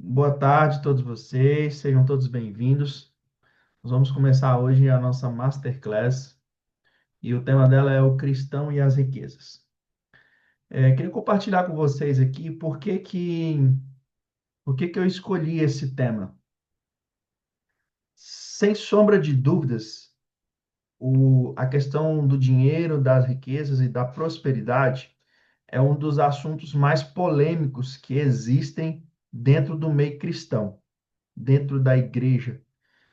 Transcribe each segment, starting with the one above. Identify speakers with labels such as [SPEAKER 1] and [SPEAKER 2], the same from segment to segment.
[SPEAKER 1] Boa tarde a todos vocês, sejam todos bem-vindos. Nós vamos começar hoje a nossa Masterclass e o tema dela é o cristão e as riquezas. Queria compartilhar com vocês aqui por que que eu escolhi esse tema. Sem sombra de dúvidas, a questão do dinheiro, das riquezas e da prosperidade é um dos assuntos mais polêmicos que existem dentro do meio cristão, dentro da igreja,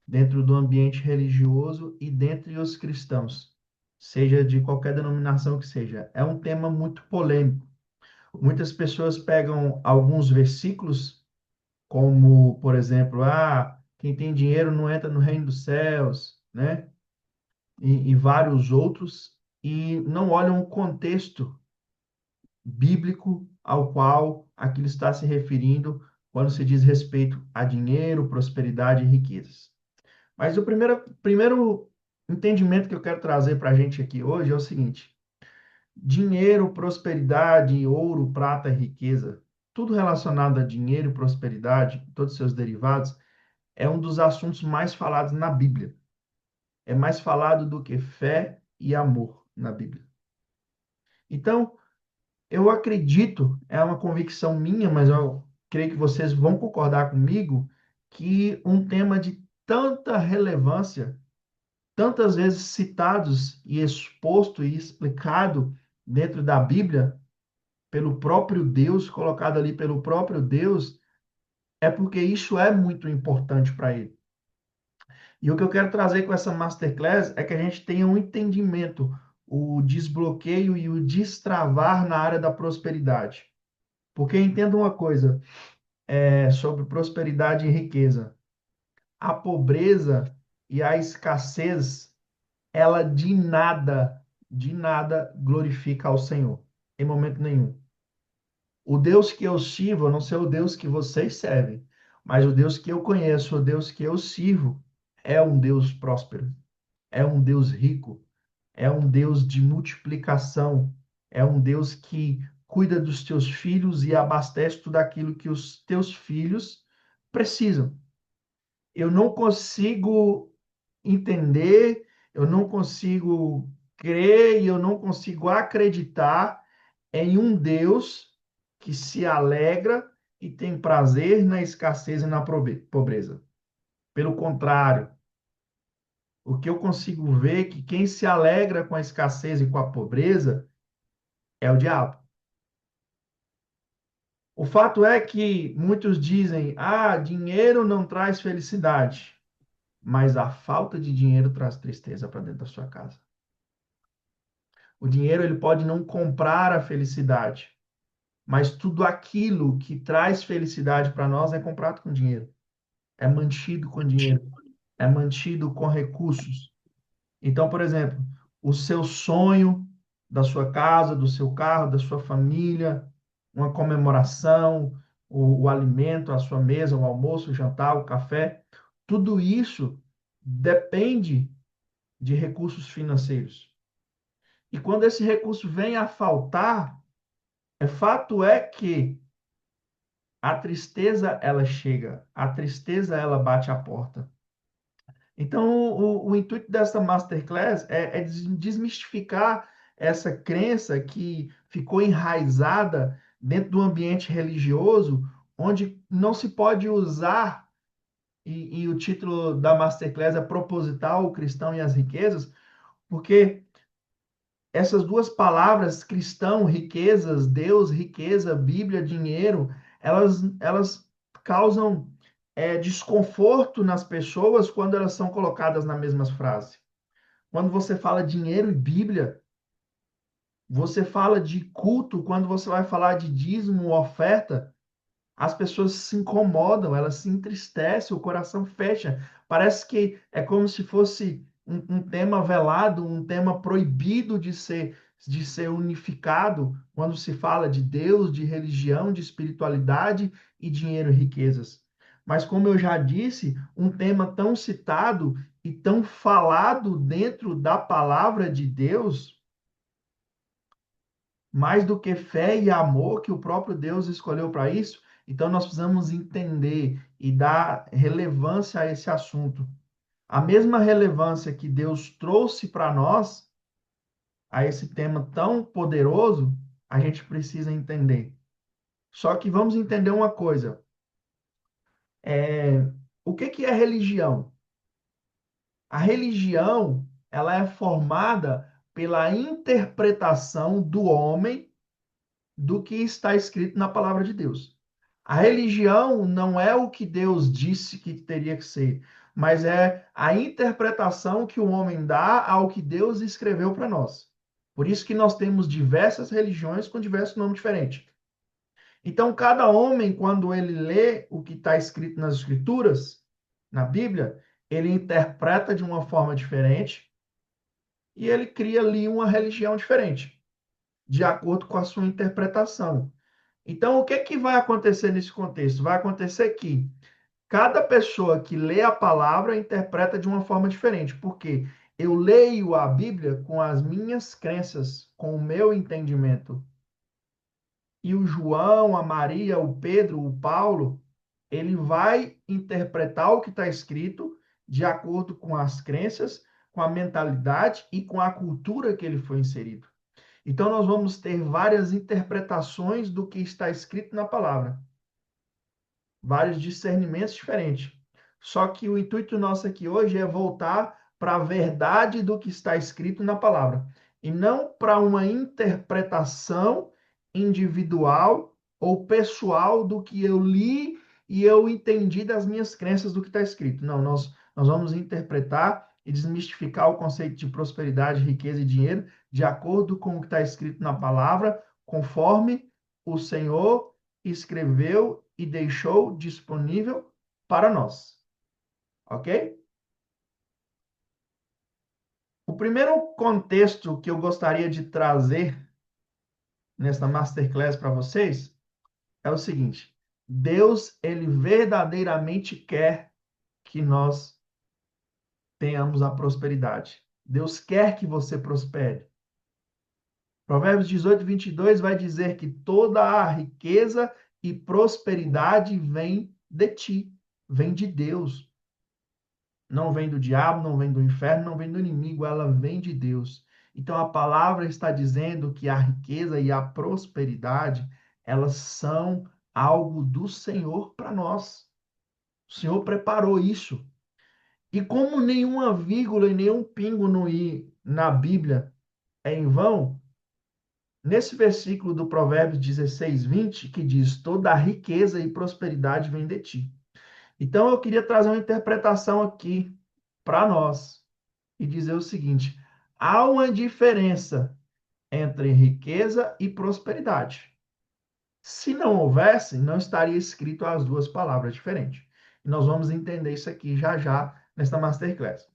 [SPEAKER 1] dentro do ambiente religioso e dentre os cristãos, seja de qualquer denominação que seja. É um tema muito polêmico. Muitas pessoas pegam alguns versículos, como, por exemplo, quem tem dinheiro não entra no reino dos céus, né? E vários outros, e não olham o contexto bíblico ao qual aquilo está se referindo quando se diz respeito a dinheiro, prosperidade e riquezas. Mas o primeiro entendimento que eu quero trazer para a gente aqui hoje é o seguinte: dinheiro, prosperidade, ouro, prata e riqueza, tudo relacionado a dinheiro, prosperidade, todos os seus derivados, é um dos assuntos mais falados na Bíblia. É mais falado do que fé e amor na Bíblia. Então, eu acredito, é uma convicção minha, mas eu creio que vocês vão concordar comigo, que um tema de tanta relevância, tantas vezes citados e exposto e explicado dentro da Bíblia pelo próprio Deus, colocado ali pelo próprio Deus, é porque isso é muito importante para ele. E o que eu quero trazer com essa masterclass é que a gente tenha um entendimento, o desbloqueio e o destravar na área da prosperidade. Porque entenda uma coisa, sobre prosperidade e riqueza. A pobreza e a escassez ela de nada glorifica ao Senhor, em momento nenhum. O Deus que eu sirvo, eu não sei o Deus que vocês servem, mas o Deus que eu conheço, o Deus que eu sirvo, é um Deus próspero, é um Deus rico, é um Deus de multiplicação, é um Deus que cuida dos teus filhos e abastece tudo aquilo que os teus filhos precisam. Eu não consigo entender, eu não consigo crer e eu não consigo acreditar em um Deus que se alegra e tem prazer na escassez e na pobreza. Pelo contrário, o que eu consigo ver é que quem se alegra com a escassez e com a pobreza é o diabo. O fato é que muitos dizem: dinheiro não traz felicidade, mas a falta de dinheiro traz tristeza para dentro da sua casa. O dinheiro ele pode não comprar a felicidade, mas tudo aquilo que traz felicidade para nós é comprado com dinheiro, é mantido com dinheiro, é mantido com recursos. Então, por exemplo, o seu sonho da sua casa, do seu carro, da sua família, uma comemoração, o alimento, a sua mesa, o almoço, o jantar, o café, tudo isso depende de recursos financeiros. E quando esse recurso vem a faltar, fato é que a tristeza ela chega, a tristeza ela bate a porta. Então, o intuito dessa masterclass é desmistificar essa crença que ficou enraizada dentro do ambiente religioso, onde não se pode usar, e o título da masterclass é Proposital, o Cristão e as Riquezas, porque essas duas palavras, cristão, riquezas, Deus, riqueza, Bíblia, dinheiro, elas causam desconforto nas pessoas quando elas são colocadas na mesma frase. Quando você fala dinheiro e Bíblia, você fala de culto, quando você vai falar de dízimo, oferta, as pessoas se incomodam, elas se entristecem, o coração fecha. Parece que é como se fosse um tema velado, um tema proibido de ser unificado quando se fala de Deus, de religião, de espiritualidade e dinheiro e riquezas. Mas, como eu já disse, um tema tão citado e tão falado dentro da palavra de Deus, mais do que fé e amor que o próprio Deus escolheu para isso, Então, nós precisamos entender e dar relevância a esse assunto. A mesma relevância que Deus trouxe para nós, a esse tema tão poderoso, a gente precisa entender. Só que vamos entender uma coisa. O que que é religião? A religião, ela é formada pela interpretação do homem do que está escrito na palavra de Deus. A religião não é o que Deus disse que teria que ser, mas é a interpretação que o homem dá ao que Deus escreveu para nós. Por isso que nós temos diversas religiões com diversos nomes diferentes. Então, cada homem, quando ele lê o que está escrito nas Escrituras, na Bíblia, ele interpreta de uma forma diferente e ele cria ali uma religião diferente, de acordo com a sua interpretação. Então, o que que vai acontecer nesse contexto? Vai acontecer que cada pessoa que lê a palavra interpreta de uma forma diferente, porque eu leio a Bíblia com as minhas crenças, com o meu entendimento. E o João, a Maria, o Pedro, o Paulo, ele vai interpretar o que está escrito de acordo com as crenças, com a mentalidade e com a cultura que ele foi inserido. Então, nós vamos ter várias interpretações do que está escrito na palavra, vários discernimentos diferentes. Só que o intuito nosso aqui hoje é voltar para a verdade do que está escrito na palavra, e não para uma interpretação individual ou pessoal do que eu li e eu entendi das minhas crenças do que está escrito. Não, nós vamos interpretar e desmistificar o conceito de prosperidade, riqueza e dinheiro de acordo com o que está escrito na palavra, conforme o Senhor escreveu e deixou disponível para nós. Ok? O primeiro contexto que eu gostaria de trazer nesta masterclass para vocês é o seguinte: Deus, ele verdadeiramente quer que nós tenhamos a prosperidade. Deus quer que você prospere. Provérbios 18:22 vai dizer que toda a riqueza e prosperidade vem de ti, vem de Deus. Não vem do diabo, não vem do inferno, não vem do inimigo, ela vem de Deus. Então a palavra está dizendo que a riqueza e a prosperidade, elas são algo do Senhor para nós. O Senhor preparou isso. E como nenhuma vírgula e nenhum pingo no i na Bíblia é em vão, nesse versículo do Provérbios 16:20, que diz: toda a riqueza e prosperidade vem de ti. Então eu queria trazer uma interpretação aqui para nós e dizer o seguinte: há uma diferença entre riqueza e prosperidade. Se não houvesse, não estaria escrito as duas palavras diferentes. E nós vamos entender isso aqui já já nesta masterclass.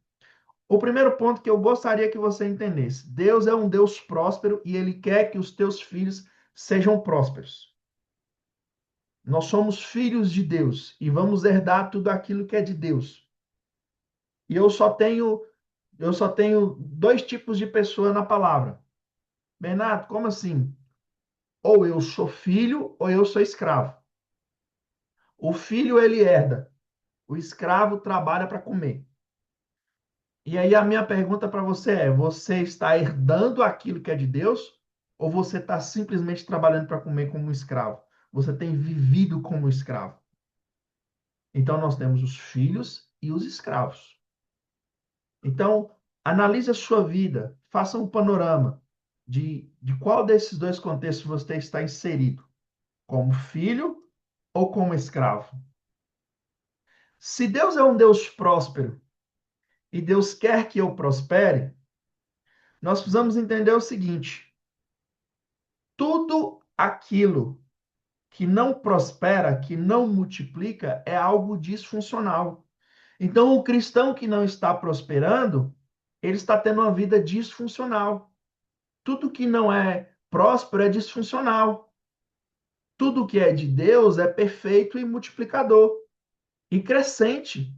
[SPEAKER 1] O primeiro ponto que eu gostaria que você entendesse: Deus é um Deus próspero e ele quer que os teus filhos sejam prósperos. Nós somos filhos de Deus e vamos herdar tudo aquilo que é de Deus. E eu só tenho dois tipos de pessoa na palavra. Bernardo, como assim? Ou eu sou filho ou eu sou escravo. O filho ele herda, o escravo trabalha para comer. E aí a minha pergunta para você é: você está herdando aquilo que é de Deus ou você está simplesmente trabalhando para comer como um escravo? Você tem vivido como escravo. Então nós temos os filhos e os escravos. Então, analise a sua vida, faça um panorama de qual desses dois contextos você está inserido, como filho ou como escravo. Se Deus é um Deus próspero e Deus quer que eu prospere, nós precisamos entender o seguinte: tudo aquilo que não prospera, que não multiplica, é algo disfuncional. Então, o cristão que não está prosperando, ele está tendo uma vida disfuncional. Tudo que não é próspero é disfuncional. Tudo que é de Deus é perfeito e multiplicador e crescente.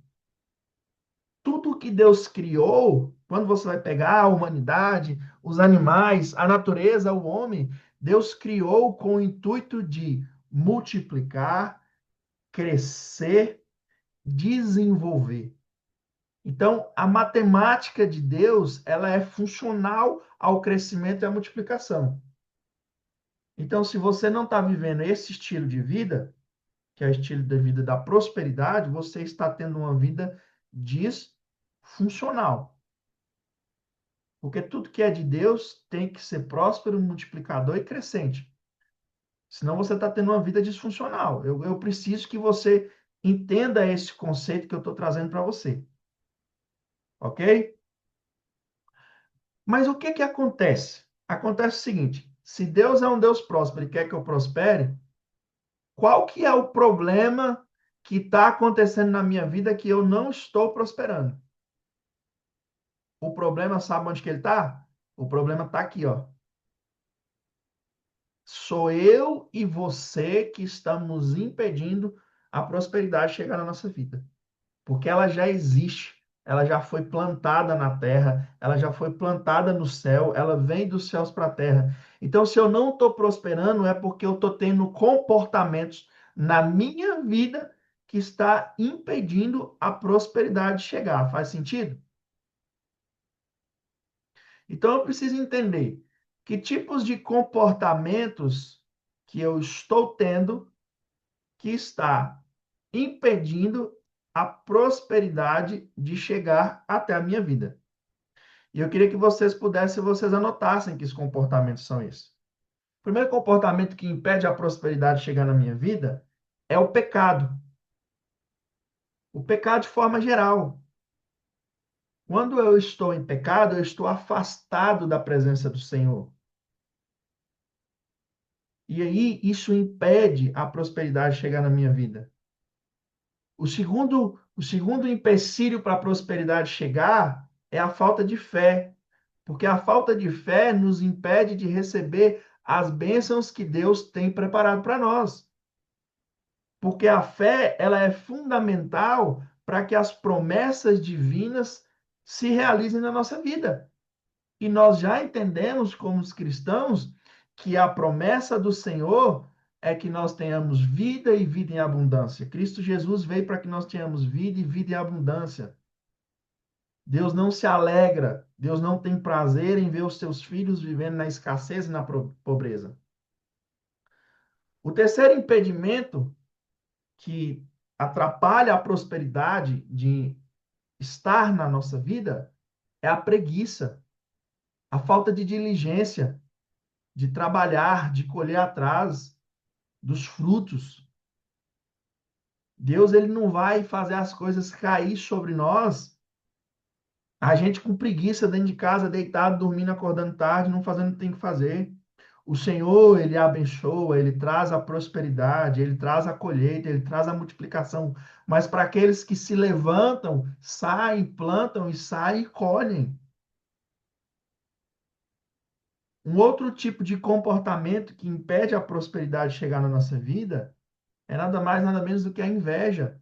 [SPEAKER 1] Tudo que Deus criou, quando você vai pegar a humanidade, os animais, a natureza, o homem, Deus criou com o intuito de multiplicar, crescer, desenvolver. Então, a matemática de Deus, ela é funcional ao crescimento e à multiplicação. Então, se você não está vivendo esse estilo de vida, que é o estilo de vida da prosperidade, você está tendo uma vida disfuncional. Porque tudo que é de Deus tem que ser próspero, multiplicador e crescente. Senão você está tendo uma vida disfuncional. Eu preciso que você entenda esse conceito que eu estou trazendo para você. Ok? Mas o que que acontece? Acontece o seguinte: se Deus é um Deus próspero e quer que eu prospere, qual que é o problema que está acontecendo na minha vida que eu não estou prosperando? O problema, sabe onde que ele está? O problema está aqui, ó. Sou eu e você que estamos impedindo a prosperidade chegar na nossa vida. Porque ela já existe, ela já foi plantada na terra, ela já foi plantada no céu, ela vem dos céus para a terra. Então, se eu não estou prosperando, é porque eu estou tendo comportamentos na minha vida que está impedindo a prosperidade chegar. Faz sentido? Então, eu preciso entender que tipos de comportamentos que eu estou tendo que está impedindo a prosperidade de chegar até a minha vida. E eu queria que vocês anotassem que os comportamentos são esses. O primeiro comportamento que impede a prosperidade de chegar na minha vida é o pecado. O pecado de forma geral. Quando eu estou em pecado, eu estou afastado da presença do Senhor. E aí isso impede a prosperidade de chegar na minha vida. O segundo empecilho para a prosperidade chegar é a falta de fé, porque a falta de fé nos impede de receber as bênçãos que Deus tem preparado para nós. Porque a fé, ela é fundamental para que as promessas divinas se realizem na nossa vida. E nós já entendemos, como os cristãos, que a promessa do Senhor é que nós tenhamos vida e vida em abundância. Cristo Jesus veio para que nós tenhamos vida e vida em abundância. Deus não se alegra, Deus não tem prazer em ver os seus filhos vivendo na escassez e na pobreza. O terceiro impedimento que atrapalha a prosperidade de estar na nossa vida é a preguiça, a falta de diligência, de trabalhar, de colher atrás dos frutos. Deus ele não vai fazer as coisas cair sobre nós, a gente com preguiça dentro de casa, deitado, dormindo, acordando tarde, não fazendo o que tem que fazer. O Senhor, ele abençoa, ele traz a prosperidade, ele traz a colheita, ele traz a multiplicação. Mas para aqueles que se levantam, saem, plantam e saem e colhem. Um outro tipo de comportamento que impede a prosperidade de chegar na nossa vida é nada mais, nada menos do que a inveja.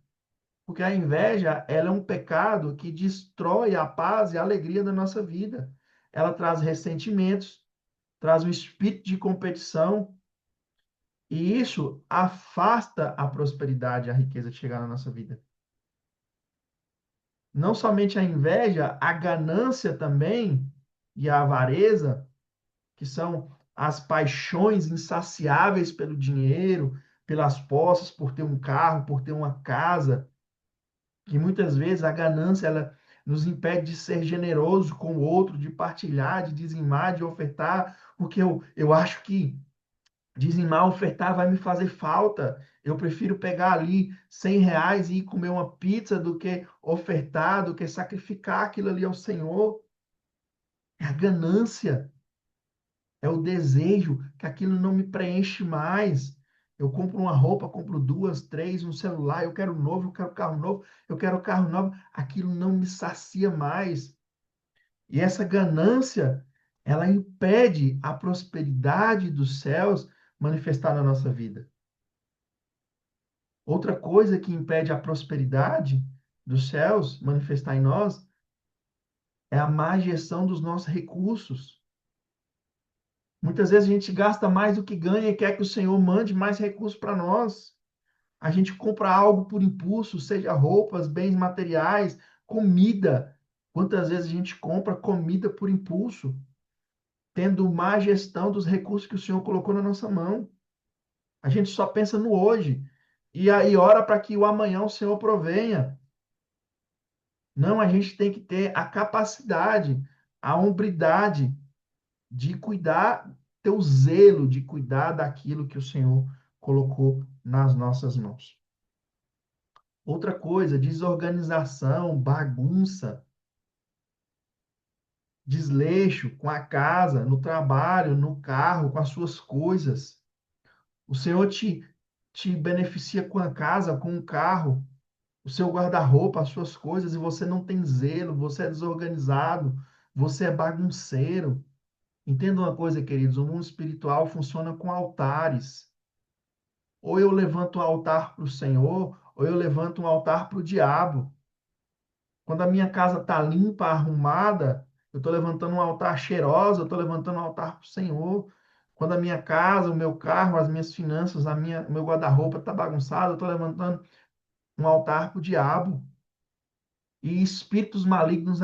[SPEAKER 1] Porque a inveja, ela é um pecado que destrói a paz e a alegria da nossa vida. Ela traz ressentimentos, traz um espírito de competição, e isso afasta a prosperidade, a riqueza de chegar na nossa vida. Não somente a inveja, a ganância também e a avareza, que são as paixões insaciáveis pelo dinheiro, pelas posses, por ter um carro, por ter uma casa, que muitas vezes a ganância ela nos impede de ser generoso com o outro, de partilhar, de dizimar, de ofertar, porque eu acho que dizimar, ofertar vai me fazer falta. Eu prefiro pegar ali R$ 100 e ir comer uma pizza do que ofertar, do que sacrificar aquilo ali ao Senhor. É a ganância, é o desejo que aquilo não me preenche mais. Eu compro uma roupa, compro duas, três, um celular, eu quero novo, eu quero carro novo, eu quero carro novo. Aquilo não me sacia mais. E essa ganância, ela impede a prosperidade dos céus manifestar na nossa vida. Outra coisa que impede a prosperidade dos céus manifestar em nós é a má gestão dos nossos recursos. Muitas vezes a gente gasta mais do que ganha e quer que o Senhor mande mais recursos para nós. A gente compra algo por impulso, seja roupas, bens materiais, comida. Quantas vezes a gente compra comida por impulso, tendo má gestão dos recursos que o Senhor colocou na nossa mão? A gente só pensa no hoje. E aí ora para que o amanhã o Senhor provenha. Não, a gente tem que ter a capacidade, a hombridade de cuidar, ter o zelo de cuidar daquilo que o Senhor colocou nas nossas mãos. Outra coisa, desorganização, bagunça, desleixo com a casa, no trabalho, no carro, com as suas coisas. O Senhor te beneficia com a casa, com o carro, o seu guarda-roupa, as suas coisas, e você não tem zelo, você é desorganizado, você é bagunceiro. Entenda uma coisa, queridos, o mundo espiritual funciona com altares. Ou eu levanto um altar para o Senhor, ou eu levanto um altar para o diabo. Quando a minha casa está limpa, arrumada, eu estou levantando um altar cheirosa, eu estou levantando um altar para o Senhor. Quando a minha casa, o meu carro, as minhas finanças, o meu guarda-roupa está bagunçado, eu estou levantando um altar para o diabo. E espíritos malignos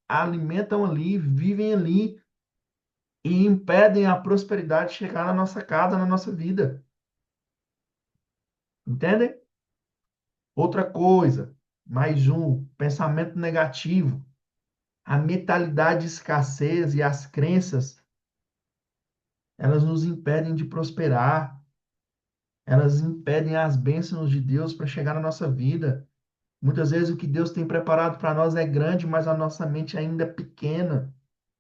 [SPEAKER 1] alimentam ali, vivem ali e impedem a prosperidade de chegar na nossa casa, na nossa vida. Entendem? Outra coisa, mais um, pensamento negativo. A mentalidade de escassez e as crenças, elas nos impedem de prosperar, elas impedem as bênçãos de Deus para chegar na nossa vida. Muitas vezes o que Deus tem preparado para nós é grande, mas a nossa mente ainda é pequena.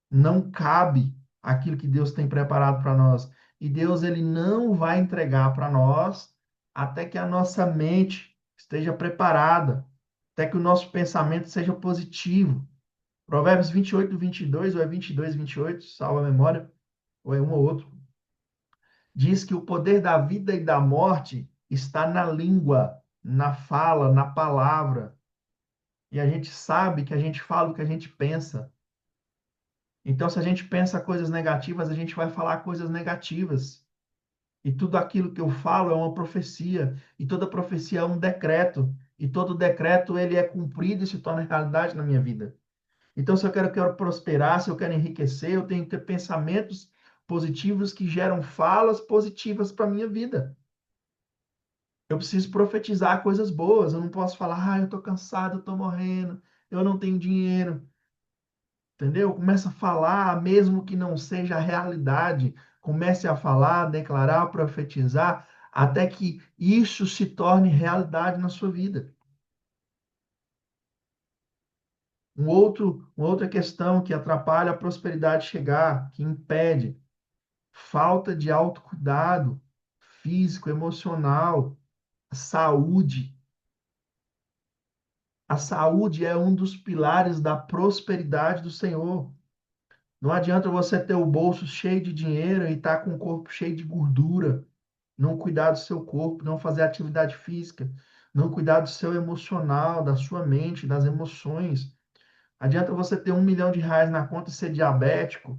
[SPEAKER 1] Não cabe aquilo que Deus tem preparado para nós. E Deus, ele não vai entregar para nós até que a nossa mente esteja preparada, até que o nosso pensamento seja positivo. Provérbios 28:22, ou é 22:28, salva a memória, ou é um ou outro, diz que o poder da vida e da morte está na língua, na fala, na palavra. E a gente sabe que a gente fala o que a gente pensa. Então, se a gente pensa coisas negativas, a gente vai falar coisas negativas. E tudo aquilo que eu falo é uma profecia, e toda profecia é um decreto, e todo decreto ele é cumprido e se torna realidade na minha vida. Então, se quero prosperar, se eu quero enriquecer, eu tenho que ter pensamentos positivos que geram falas positivas para a minha vida. Eu preciso profetizar coisas boas. Eu não posso falar, eu estou cansado, eu estou morrendo, eu não tenho dinheiro. Entendeu? Começa a falar, mesmo que não seja a realidade. Comece a falar, declarar, profetizar, até que isso se torne realidade na sua vida. Uma outra questão que atrapalha a prosperidade chegar, que impede, falta de autocuidado físico, emocional, saúde. A saúde é um dos pilares da prosperidade do Senhor. Não adianta você ter o bolso cheio de dinheiro e estar com o corpo cheio de gordura, não cuidar do seu corpo, não fazer atividade física, não cuidar do seu emocional, da sua mente, das emoções. Adianta você ter R$ 1 milhão na conta e ser diabético,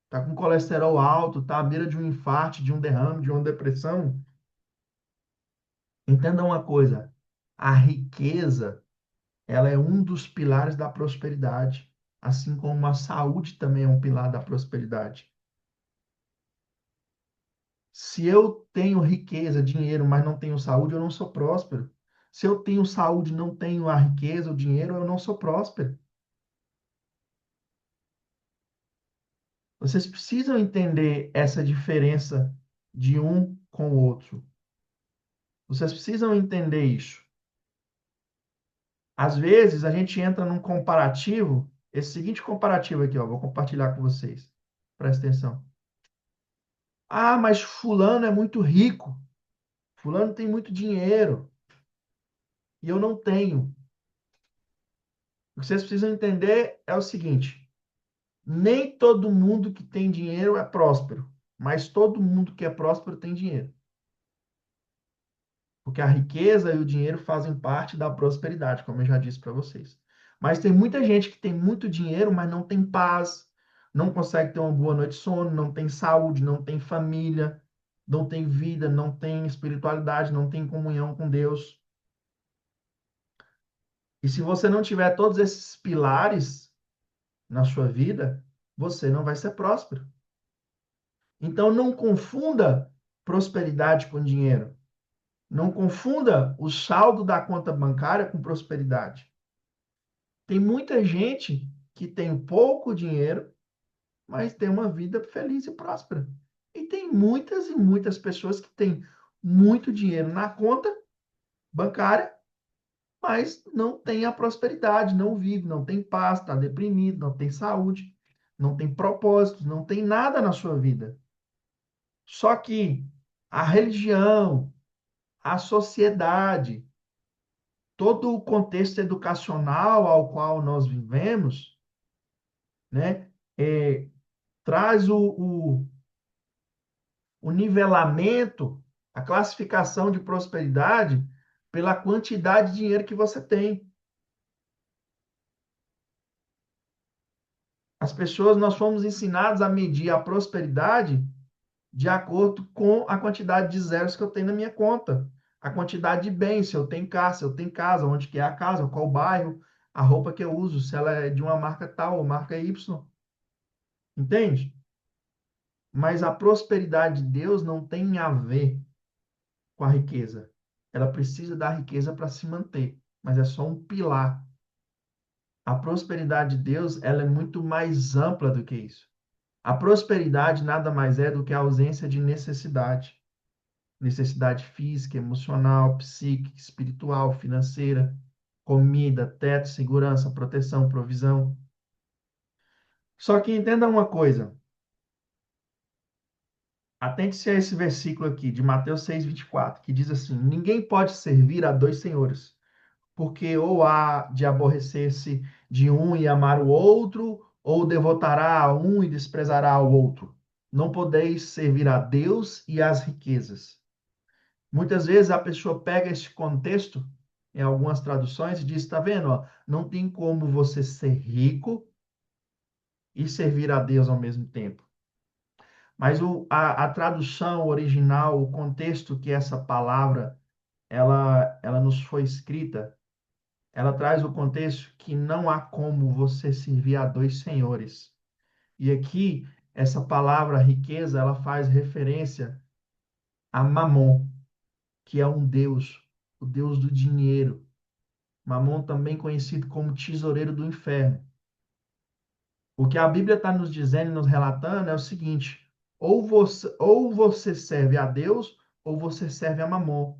[SPEAKER 1] tá com colesterol alto, tá à beira de um infarto, de um derrame, de uma depressão. Entenda uma coisa, a riqueza, ela é um dos pilares da prosperidade, assim como a saúde também é um pilar da prosperidade. Se eu tenho riqueza, dinheiro, mas não tenho saúde, eu não sou próspero. Se eu tenho saúde, e não tenho a riqueza, o dinheiro, eu não sou próspero. Vocês precisam entender essa diferença de um com o outro. Vocês precisam entender isso. Às vezes, a gente entra num comparativo, esse seguinte comparativo aqui, ó, vou compartilhar com vocês. Presta atenção. Ah, mas fulano é muito rico. Fulano tem muito dinheiro e eu não tenho. O que vocês precisam entender é o seguinte: nem todo mundo que tem dinheiro é próspero, mas todo mundo que é próspero tem dinheiro. Porque a riqueza e o dinheiro fazem parte da prosperidade, como eu já disse para vocês. Mas tem muita gente que tem muito dinheiro, mas não tem paz, não consegue ter uma boa noite de sono, não tem saúde, não tem família, não tem vida, não tem espiritualidade, não tem comunhão com Deus. E se você não tiver todos esses pilares na sua vida, você não vai ser próspero. Então não confunda prosperidade com dinheiro. Não confunda o saldo da conta bancária com prosperidade. Tem muita gente que tem pouco dinheiro, mas tem uma vida feliz e próspera. E tem muitas e muitas pessoas que têm muito dinheiro na conta bancária, mas não tem a prosperidade, não vive, não tem paz, está deprimido, não tem saúde, não tem propósito, não tem nada na sua vida. Só que a religião, a sociedade, todo o contexto educacional ao qual nós vivemos, né, é, traz o nivelamento, a classificação de prosperidade pela quantidade de dinheiro que você tem. As pessoas, nós fomos ensinados a medir a prosperidade de acordo com a quantidade de zeros que eu tenho na minha conta, a quantidade de bens, se eu tenho casa, se eu tenho casa, onde que é a casa, qual bairro, a roupa que eu uso, se ela é de uma marca tal ou marca Y, entende? Mas a prosperidade de Deus não tem a ver com a riqueza. Ela precisa da riqueza para se manter, mas é só um pilar. A prosperidade de Deus, ela é muito mais ampla do que isso. A prosperidade nada mais é do que a ausência de necessidade. Necessidade física, emocional, psíquica, espiritual, financeira, comida, teto, segurança, proteção, provisão. Só que entenda uma coisa. Atente-se a esse versículo aqui de Mateus 6:24, que diz assim: Ninguém pode servir a dois senhores, porque ou há de aborrecer-se de um e amar o outro, ou devotará a um e desprezará ao outro. Não podeis servir a Deus e às riquezas. Muitas vezes a pessoa pega esse contexto, em algumas traduções, e diz: está vendo? Ó, não tem como você ser rico e servir a Deus ao mesmo tempo. Mas a tradução original, o contexto que essa palavra ela nos foi escrita, ela traz o contexto que não há como você servir a dois senhores. E aqui, essa palavra riqueza, ela faz referência a Mamon, que é um deus, o deus do dinheiro. Mamon também conhecido como tesoureiro do inferno. O que a Bíblia está nos dizendo e nos relatando é o seguinte: ou você serve a Deus, ou você serve a Mamon.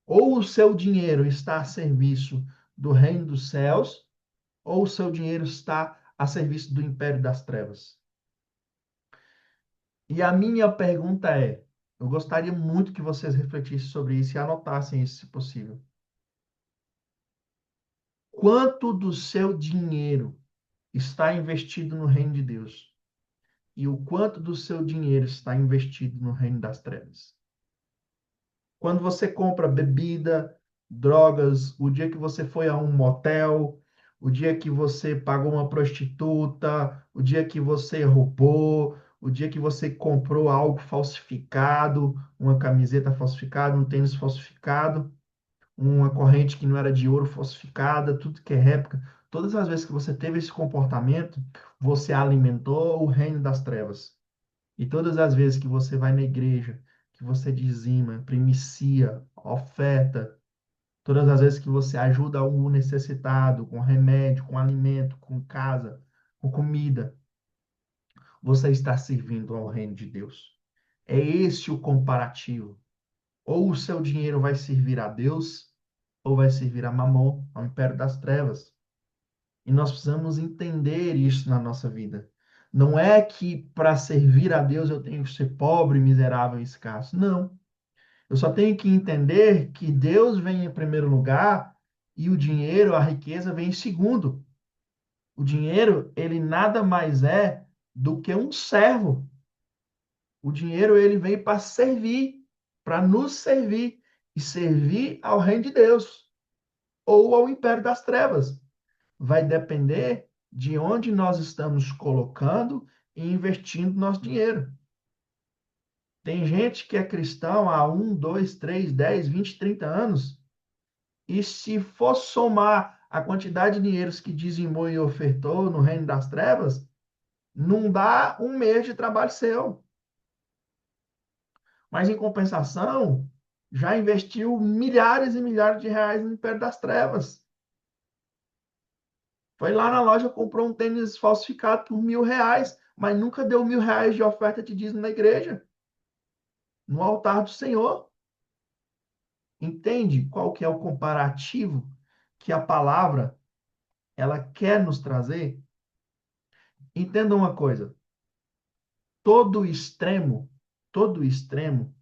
[SPEAKER 1] Ou o seu dinheiro está a serviço do reino dos céus, ou o seu dinheiro está a serviço do império das trevas. E a minha pergunta é: eu gostaria muito que vocês refletissem sobre isso e anotassem isso, se possível. Quanto do seu dinheiro está investido no reino de Deus? E o quanto do seu dinheiro está investido no reino das trevas? Quando você compra bebida, drogas, o dia que você foi a um motel, o dia que você pagou uma prostituta, o dia que você roubou, o dia que você comprou algo falsificado, uma camiseta falsificada, um tênis falsificado, uma corrente que não era de ouro falsificada, tudo que é réplica. Todas as vezes que você teve esse comportamento, você alimentou o reino das trevas. E todas as vezes que você vai na igreja, que você dizima, primicia, oferta, todas as vezes que você ajuda o necessitado com remédio, com alimento, com casa, com comida, você está servindo ao reino de Deus. É esse o comparativo. Ou o seu dinheiro vai servir a Deus, ou vai servir a Mamon, ao império das trevas. E nós precisamos entender isso na nossa vida. Não é que para servir a Deus eu tenho que ser pobre, miserável e escasso. Não. Eu só tenho que entender que Deus vem em primeiro lugar e o dinheiro, a riqueza, vem em segundo. O dinheiro, ele nada mais é do que um servo. O dinheiro, ele vem para servir, para nos servir e servir ao reino de Deus ou ao império das trevas. Vai depender de onde nós estamos colocando e investindo nosso dinheiro. Tem gente que é cristão há 1, 2, 3, 10, 20, 30 anos, e se for somar a quantidade de dinheiros que dizimou e ofertou no reino das trevas, não dá um mês de trabalho seu. Mas, em compensação, já investiu milhares e milhares de reais no Império das Trevas. Foi lá na loja, comprou um tênis falsificado por R$ 1.000, mas nunca deu R$ 1.000 de oferta de dízimo na igreja, no altar do Senhor. Entende qual que é o comparativo que a palavra ela quer nos trazer? Entenda uma coisa, todo extremo, todo extremo,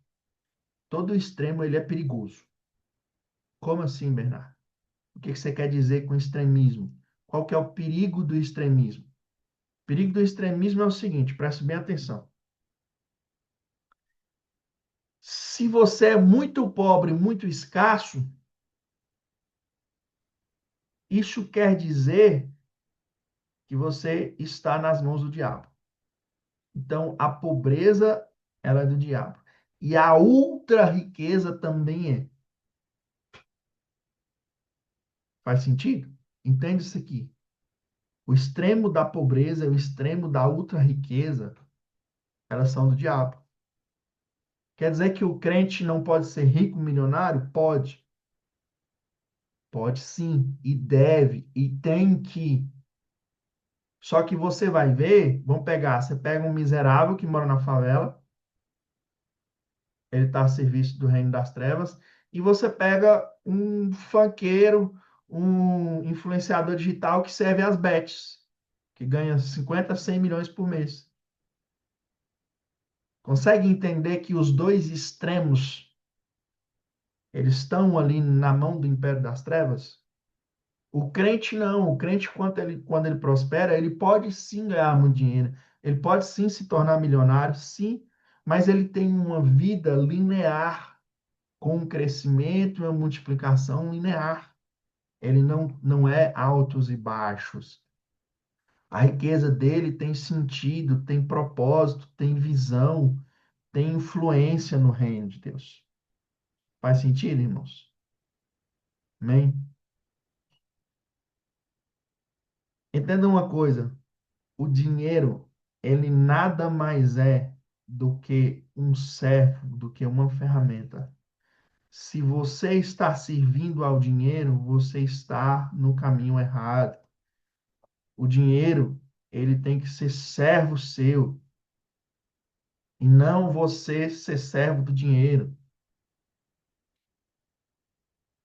[SPEAKER 1] todo extremo ele é perigoso. Como assim, Bernardo? O que você quer dizer com extremismo? Qual que é o perigo do extremismo? O perigo do extremismo é o seguinte, preste bem atenção. Se você é muito pobre, muito escasso, isso quer dizer que você está nas mãos do diabo. Então, a pobreza, ela é do diabo. E a ultra riqueza também é. Faz sentido? Entende isso aqui? O extremo da pobreza e o extremo da ultra riqueza, elas são do diabo. Quer dizer que o crente não pode ser rico, milionário? Pode. Pode sim, e deve, e tem que. Só que você vai ver, vamos pegar, você pega um miserável que mora na favela, ele está a serviço do reino das trevas, e você pega um funkeiro, um influenciador digital que serve às bets, que ganha 50, 100 milhões por mês. Consegue entender que os dois extremos, eles estão ali na mão do império das trevas? O crente não, o crente, quando ele prospera, ele pode sim ganhar muito dinheiro, ele pode sim se tornar milionário, sim, mas ele tem uma vida linear, com um crescimento e uma multiplicação linear. Ele não é altos e baixos. A riqueza dele tem sentido, tem propósito, tem visão, tem influência no reino de Deus. Faz sentido, irmãos? Amém? Entenda uma coisa. O dinheiro, ele nada mais é do que um servo, do que uma ferramenta. Se você está servindo ao dinheiro, você está no caminho errado. O dinheiro, ele tem que ser servo seu, e não você ser servo do dinheiro.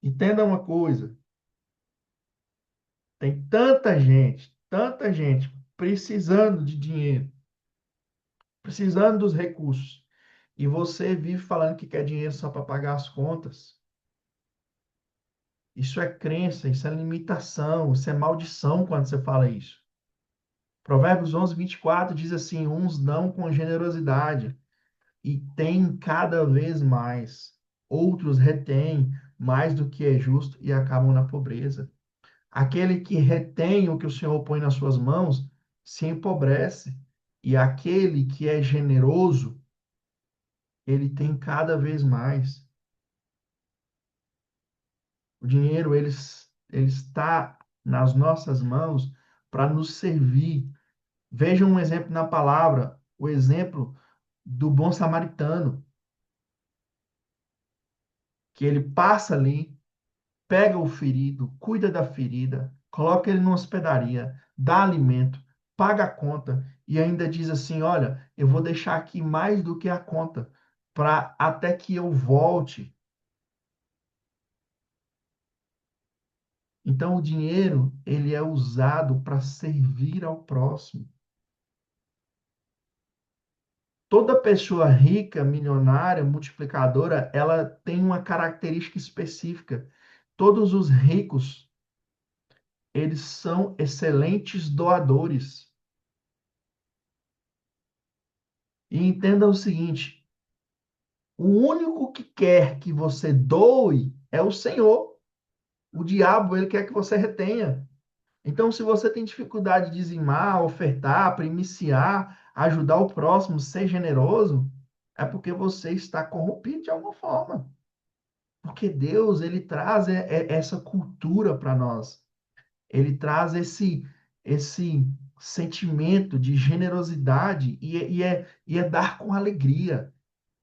[SPEAKER 1] Entenda uma coisa, tem tanta gente precisando de dinheiro, precisando dos recursos, e você vive falando que quer dinheiro só para pagar as contas. Isso é crença, isso é limitação, isso é maldição quando você fala isso. Provérbios 11, 24 diz assim: uns dão com generosidade e têm cada vez mais, outros retêm mais do que é justo e acabam na pobreza. Aquele que retém o que o Senhor põe nas suas mãos se empobrece, e aquele que é generoso, ele tem cada vez mais. O dinheiro, ele está nas nossas mãos para nos servir. Veja um exemplo na palavra, o exemplo do bom samaritano, que ele passa ali, pega o ferido, cuida da ferida, coloca ele numa hospedaria, dá alimento, paga a conta e ainda diz assim: olha, eu vou deixar aqui mais do que a conta, para até que eu volte. Então, o dinheiro, ele é usado para servir ao próximo. Toda pessoa rica, milionária, multiplicadora, ela tem uma característica específica. Todos os ricos, eles são excelentes doadores. E entenda o seguinte: o único que quer que você doe é o Senhor. O diabo, ele quer que você retenha. Então, se você tem dificuldade de dizimar, ofertar, primiciar, ajudar o próximo, ser generoso, É porque você está corrompido de alguma forma. Porque Deus, ele traz essa cultura para nós. Ele traz esse sentimento de generosidade e é dar com alegria,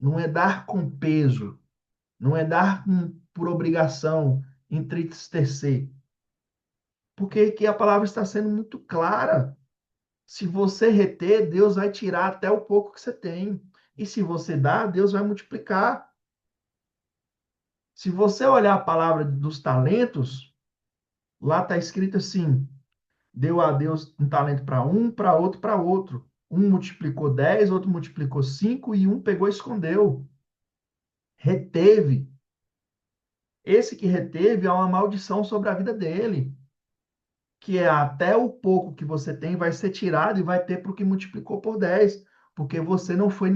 [SPEAKER 1] não é dar com peso, não é dar por obrigação, entristecer. Porque que a palavra está sendo muito clara. Se você reter, Deus vai tirar até o pouco que você tem. E se você dá, Deus vai multiplicar. Se você olhar a palavra dos talentos, lá está escrito assim: deu a Deus um talento para um, para outro, para outro. Um multiplicou 10, outro multiplicou 5 e um pegou e escondeu. Reteve. Esse que reteve é uma maldição sobre a vida dele, que é até o pouco que você tem vai ser tirado e vai ter para o que multiplicou por 10, porque você não foi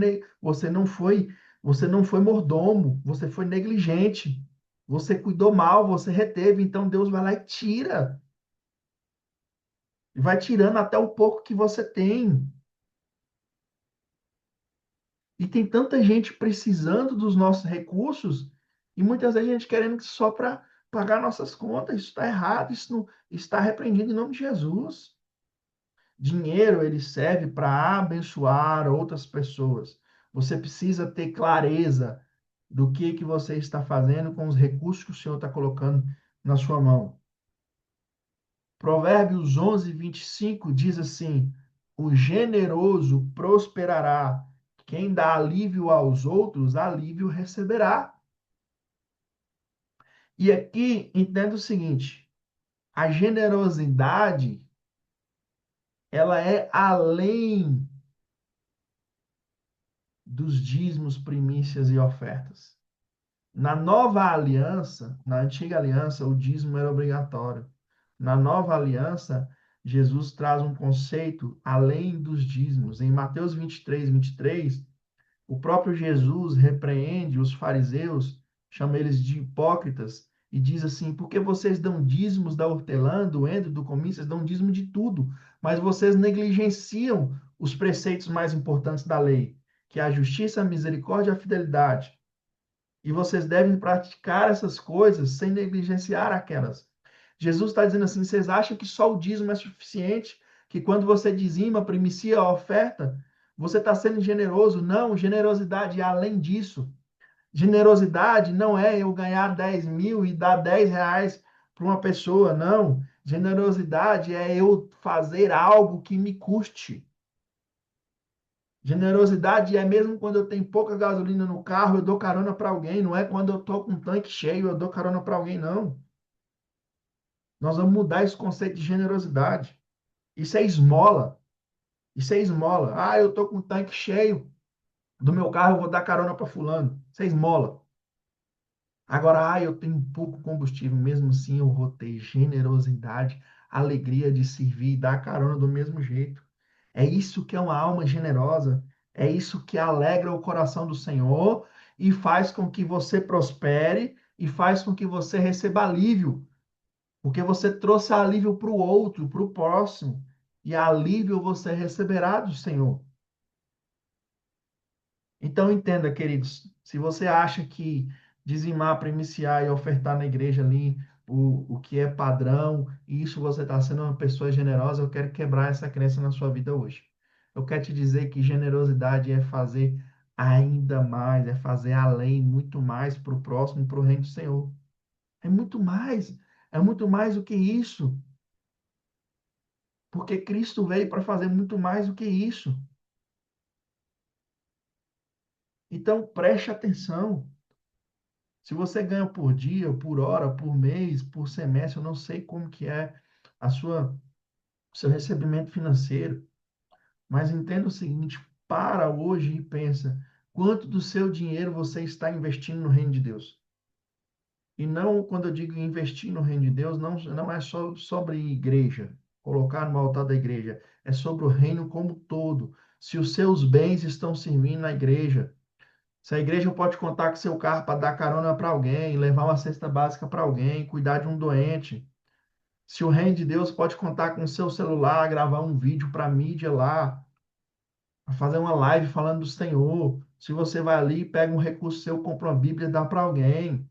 [SPEAKER 1] mordomo, você foi negligente. Você cuidou mal, você reteve, então Deus vai lá e tira. E vai tirando até o pouco que você tem. E tem tanta gente precisando dos nossos recursos e muitas vezes a gente querendo que só para pagar nossas contas. Isso está errado, isso não está repreendido em nome de Jesus. Dinheiro, ele serve para abençoar outras pessoas. Você precisa ter clareza do que você está fazendo com os recursos que o Senhor está colocando na sua mão. Provérbios 11:25 diz assim: o generoso prosperará. Quem dá alívio aos outros, alívio receberá. E aqui entenda o seguinte: a generosidade, ela é além dos dízimos, primícias e ofertas. Na nova aliança, na antiga aliança, o dízimo era obrigatório. Na nova aliança, Jesus traz um conceito além dos dízimos. Em Mateus 23, o próprio Jesus repreende os fariseus, chama eles de hipócritas, e diz assim: porque vocês dão dízimos da hortelã, do endro, do cominho, vocês dão dízimo de tudo, mas vocês negligenciam os preceitos mais importantes da lei, que é a justiça, a misericórdia e a fidelidade. E vocês devem praticar essas coisas sem negligenciar aquelas. Jesus está dizendo assim: vocês acham que só o dízimo é suficiente? Que quando você dizima, primicia a oferta, você está sendo generoso? Não, generosidade é além disso. Generosidade não é eu ganhar 10 mil e dar 10 reais para uma pessoa, não. Generosidade é eu fazer algo que me custe. Generosidade é mesmo quando eu tenho pouca gasolina no carro, eu dou carona para alguém. Não é quando eu estou com um tanque cheio, eu dou carona para alguém, não. Nós vamos mudar esse conceito de generosidade. Isso é esmola. Isso é esmola. Ah, eu estou com um tanque cheio do meu carro, eu vou dar carona para fulano. Isso é esmola. Agora, eu tenho pouco combustível, mesmo assim eu vou ter generosidade, alegria de servir e dar carona do mesmo jeito. É isso que é uma alma generosa, é isso que alegra o coração do Senhor e faz com que você prospere e faz com que você receba alívio, porque você trouxe alívio para o outro, para o próximo, e alívio você receberá do Senhor. Então, entenda, queridos, se você acha que dizimar, primiciar e ofertar na igreja ali o que é padrão, e isso você está sendo uma pessoa generosa, eu quero quebrar essa crença na sua vida hoje. Eu quero te dizer que generosidade é fazer ainda mais, é fazer além, muito mais para o próximo e para o reino do Senhor. É muito mais do que isso, porque Cristo veio para fazer muito mais do que isso. Então, preste atenção. Se você ganha por dia, por hora, por mês, por semestre, eu não sei como que é a o seu recebimento financeiro, mas entenda o seguinte, para hoje e pensa, quanto do seu dinheiro você está investindo no reino de Deus? E não, quando eu digo investir no reino de Deus, não é só sobre igreja, colocar no altar da igreja, é sobre o reino como todo. Se os seus bens estão servindo na igreja, se a igreja pode contar com seu carro para dar carona para alguém, levar uma cesta básica para alguém, cuidar de um doente. Se o reino de Deus pode contar com o seu celular, gravar um vídeo para a mídia lá, fazer uma live falando do Senhor. se você vai ali, pega um recurso seu, compra uma Bíblia e dá para alguém.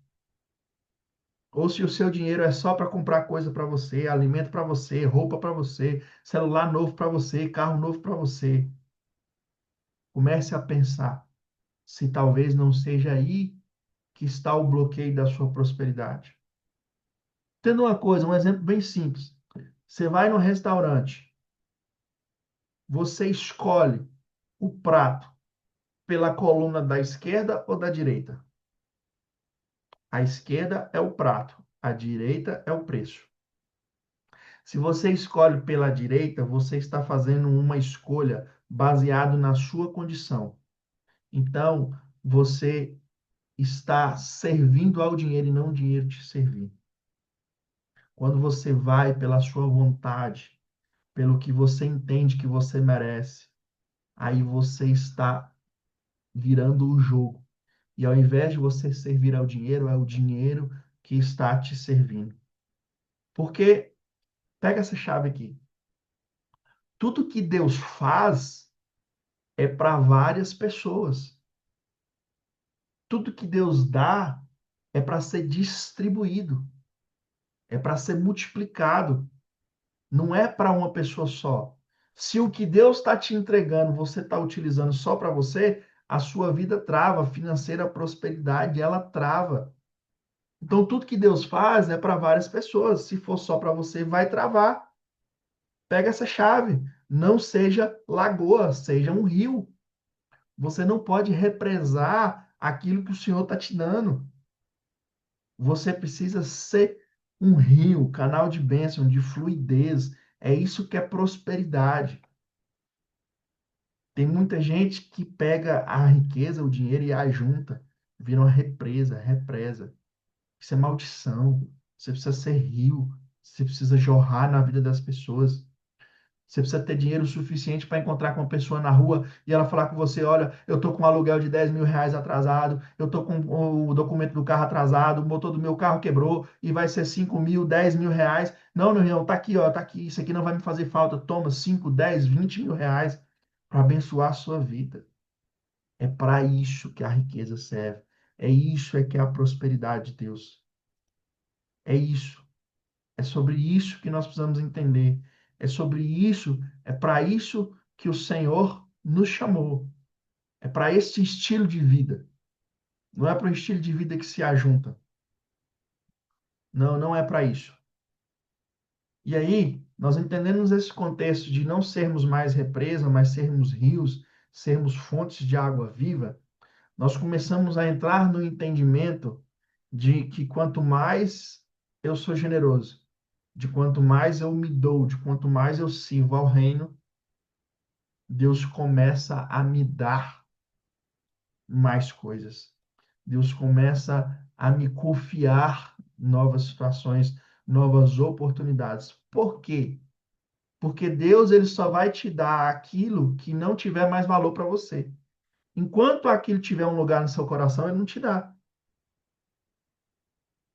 [SPEAKER 1] Ou se o seu dinheiro é só para comprar coisa para você, alimento para você, roupa para você, celular novo para você, carro novo para você. Comece a pensar se talvez não seja aí que está o bloqueio da sua prosperidade. Tendo uma coisa, um exemplo bem simples. Você vai no restaurante, você escolhe o prato pela coluna da esquerda ou da direita? A esquerda é o prato, a direita é o preço. Se você escolhe pela direita, você está fazendo uma escolha baseado na sua condição. Então, você está servindo ao dinheiro e não o dinheiro te servir. Quando você vai pela sua vontade, pelo que você entende que você merece, aí você está virando o jogo. E ao invés de você servir ao dinheiro, é o dinheiro que está te servindo. Porque, pega essa chave aqui. Tudo que Deus faz é para várias pessoas. Tudo que Deus dá é para ser distribuído, é para ser multiplicado. Não é para uma pessoa só. Se o que Deus está te entregando, você está utilizando só para você, a sua vida trava, a financeira, a prosperidade, ela trava. Então, tudo que Deus faz é para várias pessoas. Se for só para você, vai travar. Pega essa chave. Não seja lagoa, seja um rio. Você não pode represar aquilo que o Senhor está te dando. Você precisa ser um rio, canal de bênção, de fluidez. É isso que é prosperidade. Tem muita gente que pega a riqueza, o dinheiro e a junta, vira uma represa, represa. Isso é maldição. Você precisa ser rio. Você precisa jorrar na vida das pessoas. Você precisa ter dinheiro suficiente para encontrar com uma pessoa na rua e ela falar com você: olha, eu tô com um aluguel de 10 mil reais atrasado, eu tô com o documento do carro atrasado, o motor do meu carro quebrou e vai ser 5 mil, 10 mil reais. Não, meu irmão, tá aqui, ó, tá aqui. Isso aqui não vai me fazer falta. Toma 5, 10, 20 mil reais para abençoar a sua vida. É para isso que a riqueza serve. É isso é que é a prosperidade de Deus. É isso. É sobre isso que nós precisamos entender. É sobre isso, é para isso que o Senhor nos chamou. É para esse estilo de vida. Não é para o estilo de vida que se ajunta. Não, não é para isso. E aí, nós entendemos esse contexto de não sermos mais represa, mas sermos rios, sermos fontes de água viva, nós começamos a entrar no entendimento de que quanto mais eu sou generoso, de quanto mais eu me dou, de quanto mais eu sirvo ao reino, Deus começa a me dar mais coisas. Deus começa a me confiar novas situações, novas oportunidades. Por quê? Porque Deus ele só vai te dar aquilo que não tiver mais valor para você. Enquanto aquilo tiver um lugar no seu coração, ele não te dá.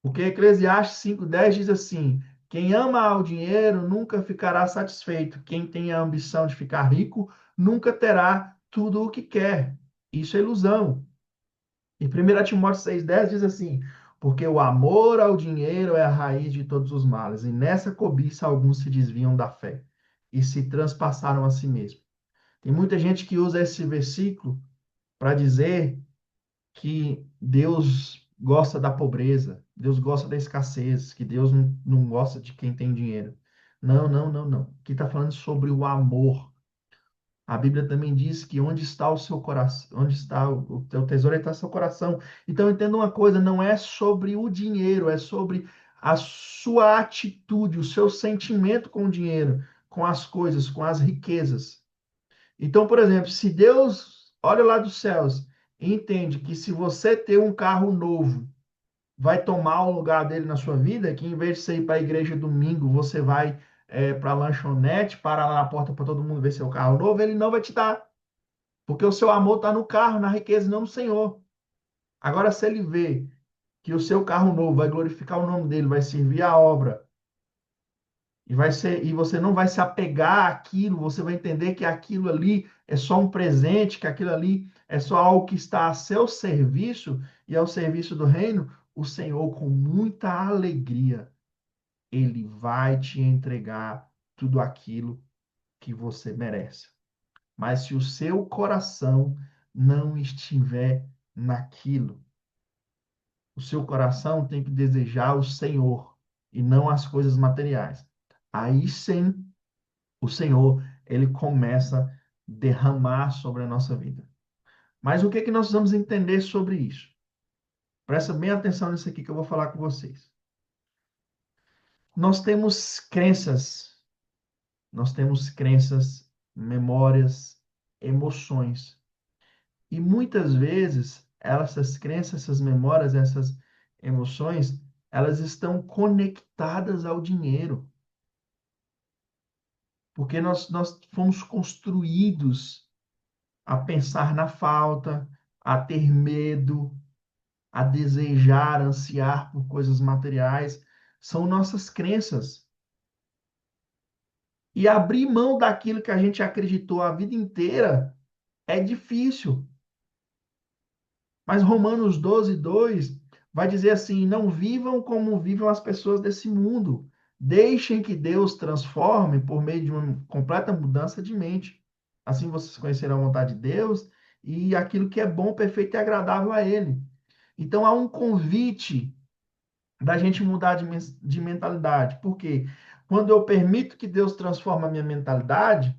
[SPEAKER 1] Porque Eclesiastes 5:10 diz assim: quem ama ao dinheiro nunca ficará satisfeito. Quem tem a ambição de ficar rico nunca terá tudo o que quer. Isso é ilusão. E 1 Timóteo 6:10 diz assim: porque o amor ao dinheiro é a raiz de todos os males, e nessa cobiça alguns se desviam da fé e se transpassaram a si mesmos. Tem muita gente que usa esse versículo para dizer que Deus gosta da pobreza, Deus gosta da escassez, que Deus não gosta de quem tem dinheiro. Não, não, não, não. Aqui está falando sobre o amor. A Bíblia também diz que onde está o seu coração, onde está o teu tesouro, está o seu coração. Então entenda uma coisa, não é sobre o dinheiro, é sobre a sua atitude, o seu sentimento com o dinheiro, com as coisas, com as riquezas. Então, por exemplo, se Deus olha lá dos céus e entende que se você ter um carro novo, vai tomar o lugar dele na sua vida, que em vez de você ir para a igreja domingo, você vai para a lanchonete, para lá na porta para todo mundo ver seu carro novo, ele não vai te dar. Porque o seu amor está no carro, na riqueza, e não no Senhor. Agora, se ele vê que o seu carro novo vai glorificar o nome dele, vai servir a obra, e você não vai se apegar àquilo, você vai entender que aquilo ali é só um presente, que aquilo ali é só algo que está a seu serviço e ao serviço do reino. O Senhor, com muita alegria, ele vai te entregar tudo aquilo que você merece. Mas se o seu coração não estiver naquilo, o seu coração tem que desejar o Senhor e não as coisas materiais. Aí sim, o Senhor, ele começa a derramar sobre a nossa vida. Mas o que que nós vamos entender sobre isso? Presta bem atenção nisso aqui que eu vou falar com vocês. Nós temos crenças, memórias, emoções. E muitas vezes, essas crenças, essas memórias, essas emoções, elas estão conectadas ao dinheiro. Porque nós fomos construídos a pensar na falta, a ter medo, a desejar, ansiar por coisas materiais. São nossas crenças. E abrir mão daquilo que a gente acreditou a vida inteira é difícil. Mas Romanos 12:2 vai dizer assim: não vivam como vivem as pessoas desse mundo. Deixem que Deus transforme por meio de uma completa mudança de mente. Assim vocês conhecerão a vontade de Deus e aquilo que é bom, perfeito e agradável a Ele. Então há um convite da gente mudar de mentalidade. Por quê? Quando eu permito que Deus transforme a minha mentalidade,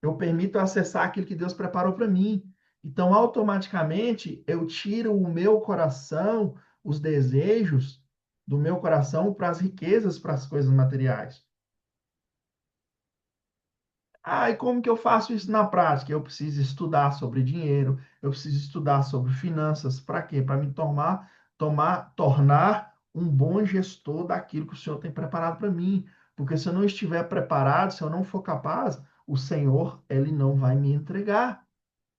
[SPEAKER 1] eu permito acessar aquilo que Deus preparou para mim. Então, automaticamente, eu tiro o meu coração, os desejos do meu coração para as riquezas, para as coisas materiais. Ah, e como que eu faço isso na prática? Eu preciso estudar sobre dinheiro, eu preciso estudar sobre finanças. Para quê? Para me tornar um bom gestor daquilo que o Senhor tem preparado para mim. Porque se eu não estiver preparado, se eu não for capaz, o Senhor, ele não vai me entregar.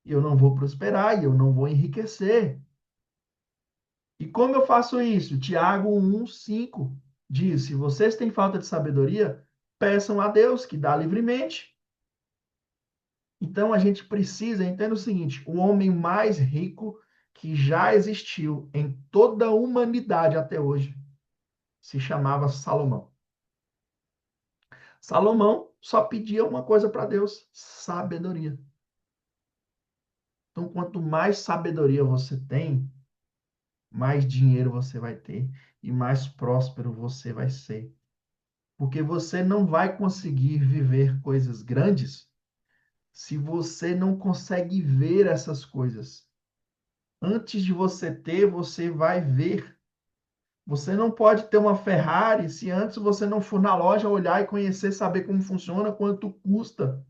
[SPEAKER 1] E eu não vou prosperar, e eu não vou enriquecer. E como eu faço isso? Tiago 1:5 diz: se vocês têm falta de sabedoria, peçam a Deus, que dá livremente. Então a gente precisa entender o seguinte: o homem mais rico que já existiu em toda a humanidade até hoje se chamava Salomão. Salomão só pedia uma coisa para Deus: sabedoria. Então, quanto mais sabedoria você tem, mais dinheiro você vai ter e mais próspero você vai ser. Porque você não vai conseguir viver coisas grandes se você não consegue ver essas coisas. Antes de você ter, você vai ver. Você não pode ter uma Ferrari se antes você não for na loja olhar e conhecer, saber como funciona, quanto custa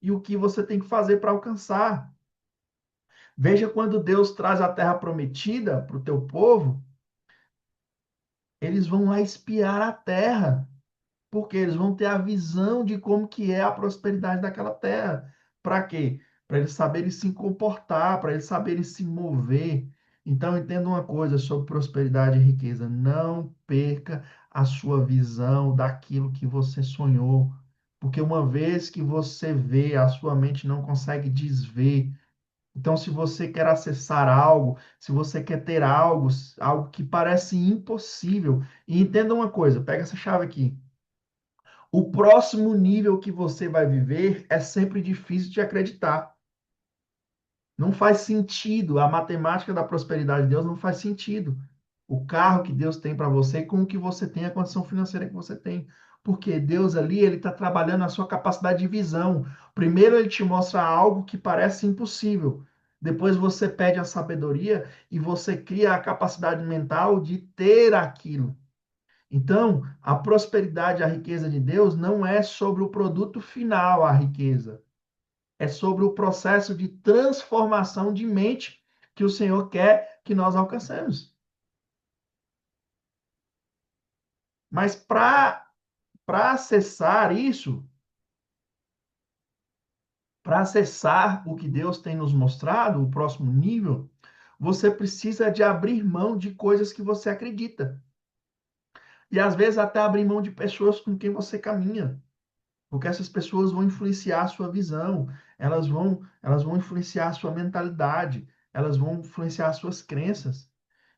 [SPEAKER 1] e o que você tem que fazer para alcançar. Veja quando Deus traz a terra prometida para o teu povo, eles vão lá espiar a terra, porque eles vão ter a visão de como que é a prosperidade daquela terra. Para quê? Para eles saberem se comportar, para eles saberem se mover. Então, entenda uma coisa sobre prosperidade e riqueza: não perca a sua visão daquilo que você sonhou, porque uma vez que você vê, a sua mente não consegue desver. Então, se você quer acessar algo, se você quer ter algo, algo que parece impossível, e entenda uma coisa, pega essa chave aqui. O próximo nível que você vai viver é sempre difícil de acreditar. Não faz sentido. A matemática da prosperidade de Deus não faz sentido. O carro que Deus tem para você com o que você tem, a condição financeira que você tem. Porque Deus ali, ele está trabalhando a sua capacidade de visão. Primeiro, ele te mostra algo que parece impossível. Depois, você pede a sabedoria e você cria a capacidade mental de ter aquilo. Então, a prosperidade, a riqueza de Deus não é sobre o produto final, a riqueza. É sobre o processo de transformação de mente que o Senhor quer que nós alcancemos. Mas para acessar isso, para acessar o que Deus tem nos mostrado, o próximo nível, você precisa de abrir mão de coisas que você acredita. E às vezes até abrir mão de pessoas com quem você caminha, porque essas pessoas vão influenciar a sua visão, elas vão influenciar a sua mentalidade, elas vão influenciar as suas crenças.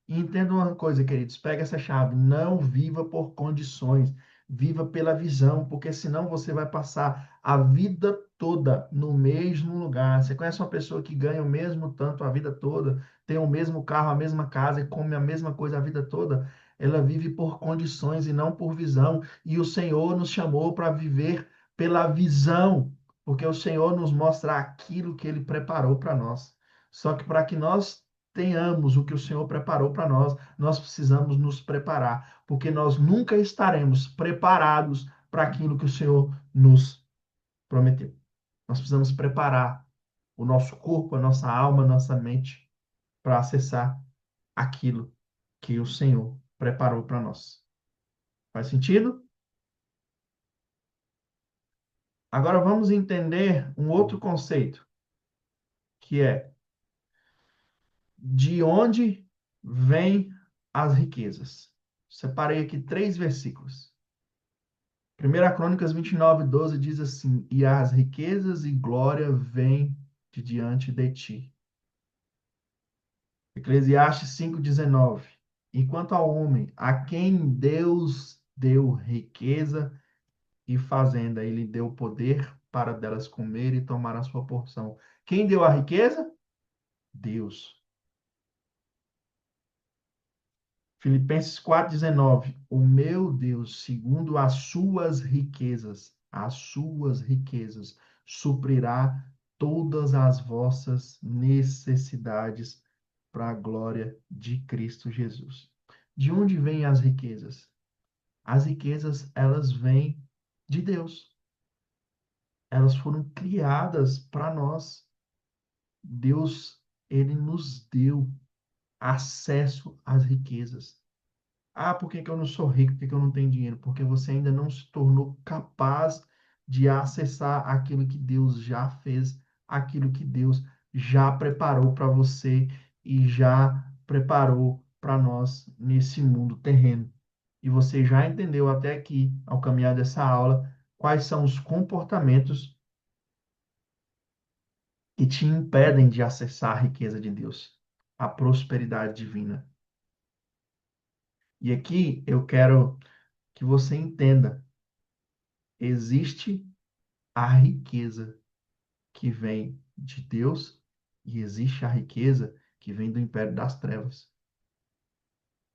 [SPEAKER 1] E entenda uma coisa, queridos, pega essa chave, não viva por condições, viva pela visão, porque senão você vai passar a vida toda no mesmo lugar. Você conhece uma pessoa que ganha o mesmo tanto a vida toda, tem o mesmo carro, a mesma casa e come a mesma coisa a vida toda? Ela vive por condições e não por visão. E o Senhor nos chamou para viver pela visão, porque o Senhor nos mostra aquilo que ele preparou para nós. Só que para que nós tenhamos o que o Senhor preparou para nós, nós precisamos nos preparar, porque nós nunca estaremos preparados para aquilo que o Senhor nos prometeu. Nós precisamos preparar o nosso corpo, a nossa alma, a nossa mente para acessar aquilo que o Senhor preparou para nós. Faz sentido? Agora vamos entender um outro conceito, que é de onde vêm as riquezas. Separei aqui 3 versículos. 1 Crônicas 29:12 diz assim: E as riquezas e glória vêm de diante de ti. Eclesiastes 5:19. Enquanto ao homem, a quem Deus deu riqueza e fazenda, ele deu poder para delas comer e tomar a sua porção. Quem deu a riqueza? Deus. Filipenses 4:19. O meu Deus, segundo as suas riquezas, suprirá todas as vossas necessidades para a glória de Cristo Jesus. De onde vêm as riquezas? As riquezas, elas vêm de Deus. Elas foram criadas para nós. Deus, ele nos deu acesso às riquezas. Ah, por que que eu não sou rico? Por que que eu não tenho dinheiro? Porque você ainda não se tornou capaz de acessar aquilo que Deus já fez, aquilo que Deus já preparou para você e já preparou para nós nesse mundo terreno. E você já entendeu até aqui, ao caminhar dessa aula, quais são os comportamentos que te impedem de acessar a riqueza de Deus, a prosperidade divina. E aqui eu quero que você entenda. Existe a riqueza que vem de Deus e existe a riqueza que vem do império das trevas.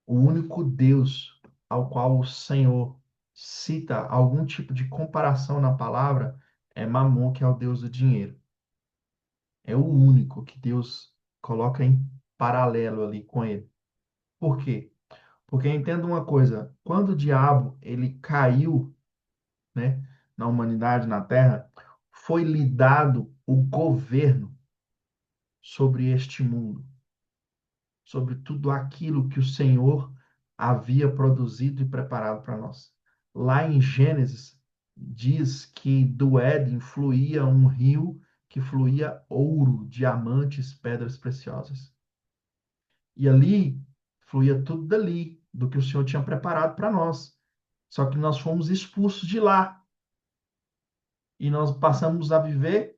[SPEAKER 1] O único Deus ao qual o Senhor cita algum tipo de comparação na palavra é Mamon, que é o Deus do dinheiro. É o único que Deus coloca em paralelo ali com ele. Por quê? Porque entenda uma coisa, quando o diabo ele caiu, né, na humanidade, na Terra, foi lhe dado o governo sobre este mundo, sobre tudo aquilo que o Senhor havia produzido e preparado para nós. Lá em Gênesis, diz que do Éden fluía um rio que fluía ouro, diamantes, pedras preciosas. E ali fluía tudo dali, do que o Senhor tinha preparado para nós. Só que nós fomos expulsos de lá e nós passamos a viver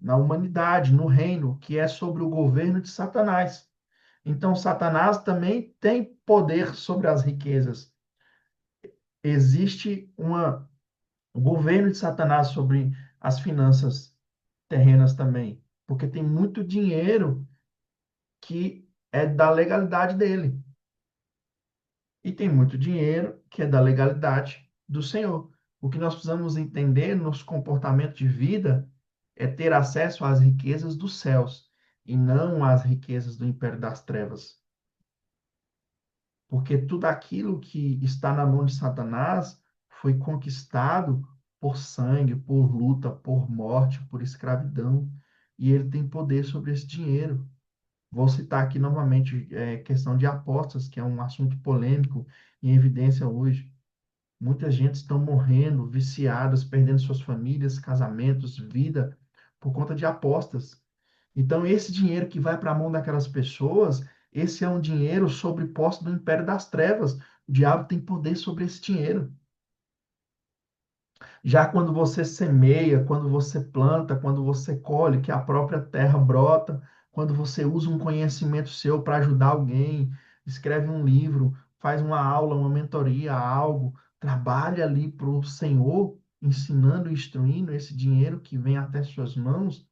[SPEAKER 1] na humanidade, no reino, que é sobre o governo de Satanás. Então, Satanás também tem poder sobre as riquezas. Existe um governo de Satanás sobre as finanças terrenas também, porque tem muito dinheiro que é da legalidade dele. E tem muito dinheiro que é da legalidade do Senhor. O que nós precisamos entender no nosso comportamento de vida é ter acesso às riquezas dos céus e não às riquezas do império das trevas. Porque tudo aquilo que está na mão de Satanás foi conquistado por sangue, por luta, por morte, por escravidão. E ele tem poder sobre esse dinheiro. Vou citar aqui novamente questão de apostas, que é um assunto polêmico em evidência hoje. Muita gente estão morrendo, viciadas, perdendo suas famílias, casamentos, vida, por conta de apostas. Então, esse dinheiro que vai para a mão daquelas pessoas Esse é um dinheiro sobre posse do império das trevas. O diabo tem poder sobre esse dinheiro. Já quando você semeia, quando você planta, quando você colhe, que a própria terra brota, quando você usa um conhecimento seu para ajudar alguém, escreve um livro, faz uma aula, uma mentoria, algo, trabalha ali para o Senhor, ensinando e instruindo esse dinheiro que vem até suas mãos,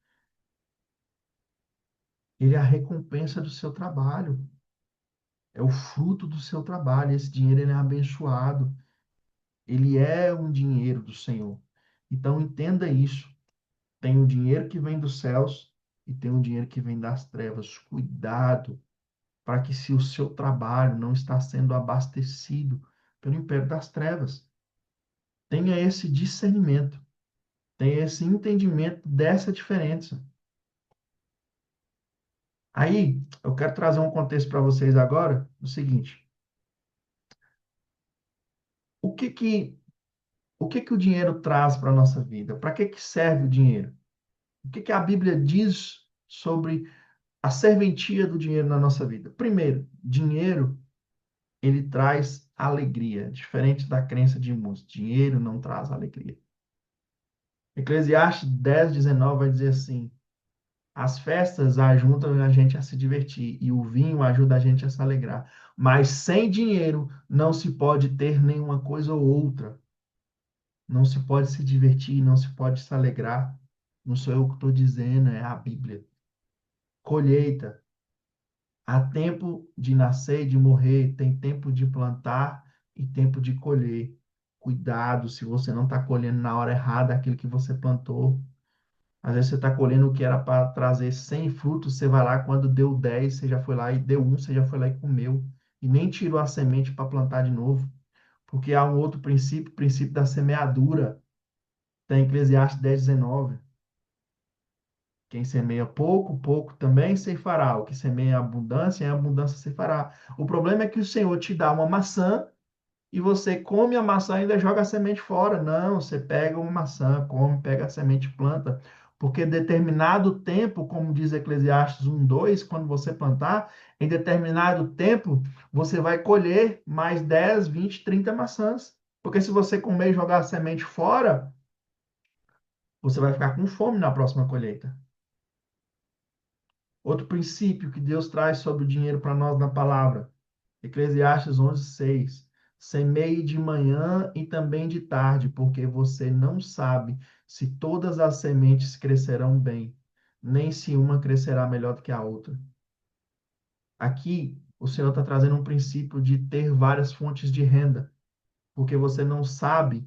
[SPEAKER 1] ele é a recompensa do seu trabalho, é o fruto do seu trabalho. Esse dinheiro ele é abençoado, ele é um dinheiro do Senhor. Então entenda isso. Tem o dinheiro que vem dos céus e tem o dinheiro que vem das trevas. Cuidado para que se o seu trabalho não está sendo abastecido pelo império das trevas, tenha esse discernimento, tenha esse entendimento dessa diferença. Aí, eu quero trazer um contexto para vocês agora, o seguinte: o que que o dinheiro traz para a nossa vida? Para que serve o dinheiro? O que a Bíblia diz sobre a serventia do dinheiro na nossa vida? Primeiro, dinheiro ele traz alegria, diferente da crença de muitos. Dinheiro não traz alegria. Eclesiastes 10:19 vai dizer assim: as festas ajudam a gente a se divertir e o vinho ajuda a gente a se alegrar. Mas sem dinheiro não se pode ter nenhuma coisa ou outra. Não se pode se divertir, não se pode se alegrar. Não sou eu que estou dizendo, é a Bíblia. Colheita. Há tempo de nascer e de morrer, tem tempo de plantar e tempo de colher. Cuidado se você não está colhendo na hora errada aquilo que você plantou. Às vezes você está colhendo o que era para trazer 100 frutos, você vai lá, quando deu 10 você já foi lá e deu um, você já foi lá e comeu. E nem tirou a semente para plantar de novo. Porque há um outro princípio, o princípio da semeadura. Tem Eclesiastes 10:19. Quem semeia pouco, pouco também ceifará. O que semeia em abundância ceifará. O problema é que o Senhor te dá uma maçã e você come a maçã e ainda joga a semente fora. Não, você pega uma maçã, come, pega a semente e planta. Porque determinado tempo, como diz Eclesiastes 1:2, quando você plantar, em determinado tempo, você vai colher mais 10, 20, 30 maçãs. Porque se você comer e jogar a semente fora, você vai ficar com fome na próxima colheita. Outro princípio que Deus traz sobre o dinheiro para nós na palavra. Eclesiastes 11:6. Semeie de manhã e também de tarde, porque você não sabe se todas as sementes crescerão bem, nem se uma crescerá melhor do que a outra. Aqui, o Senhor está trazendo um princípio de ter várias fontes de renda, porque você não sabe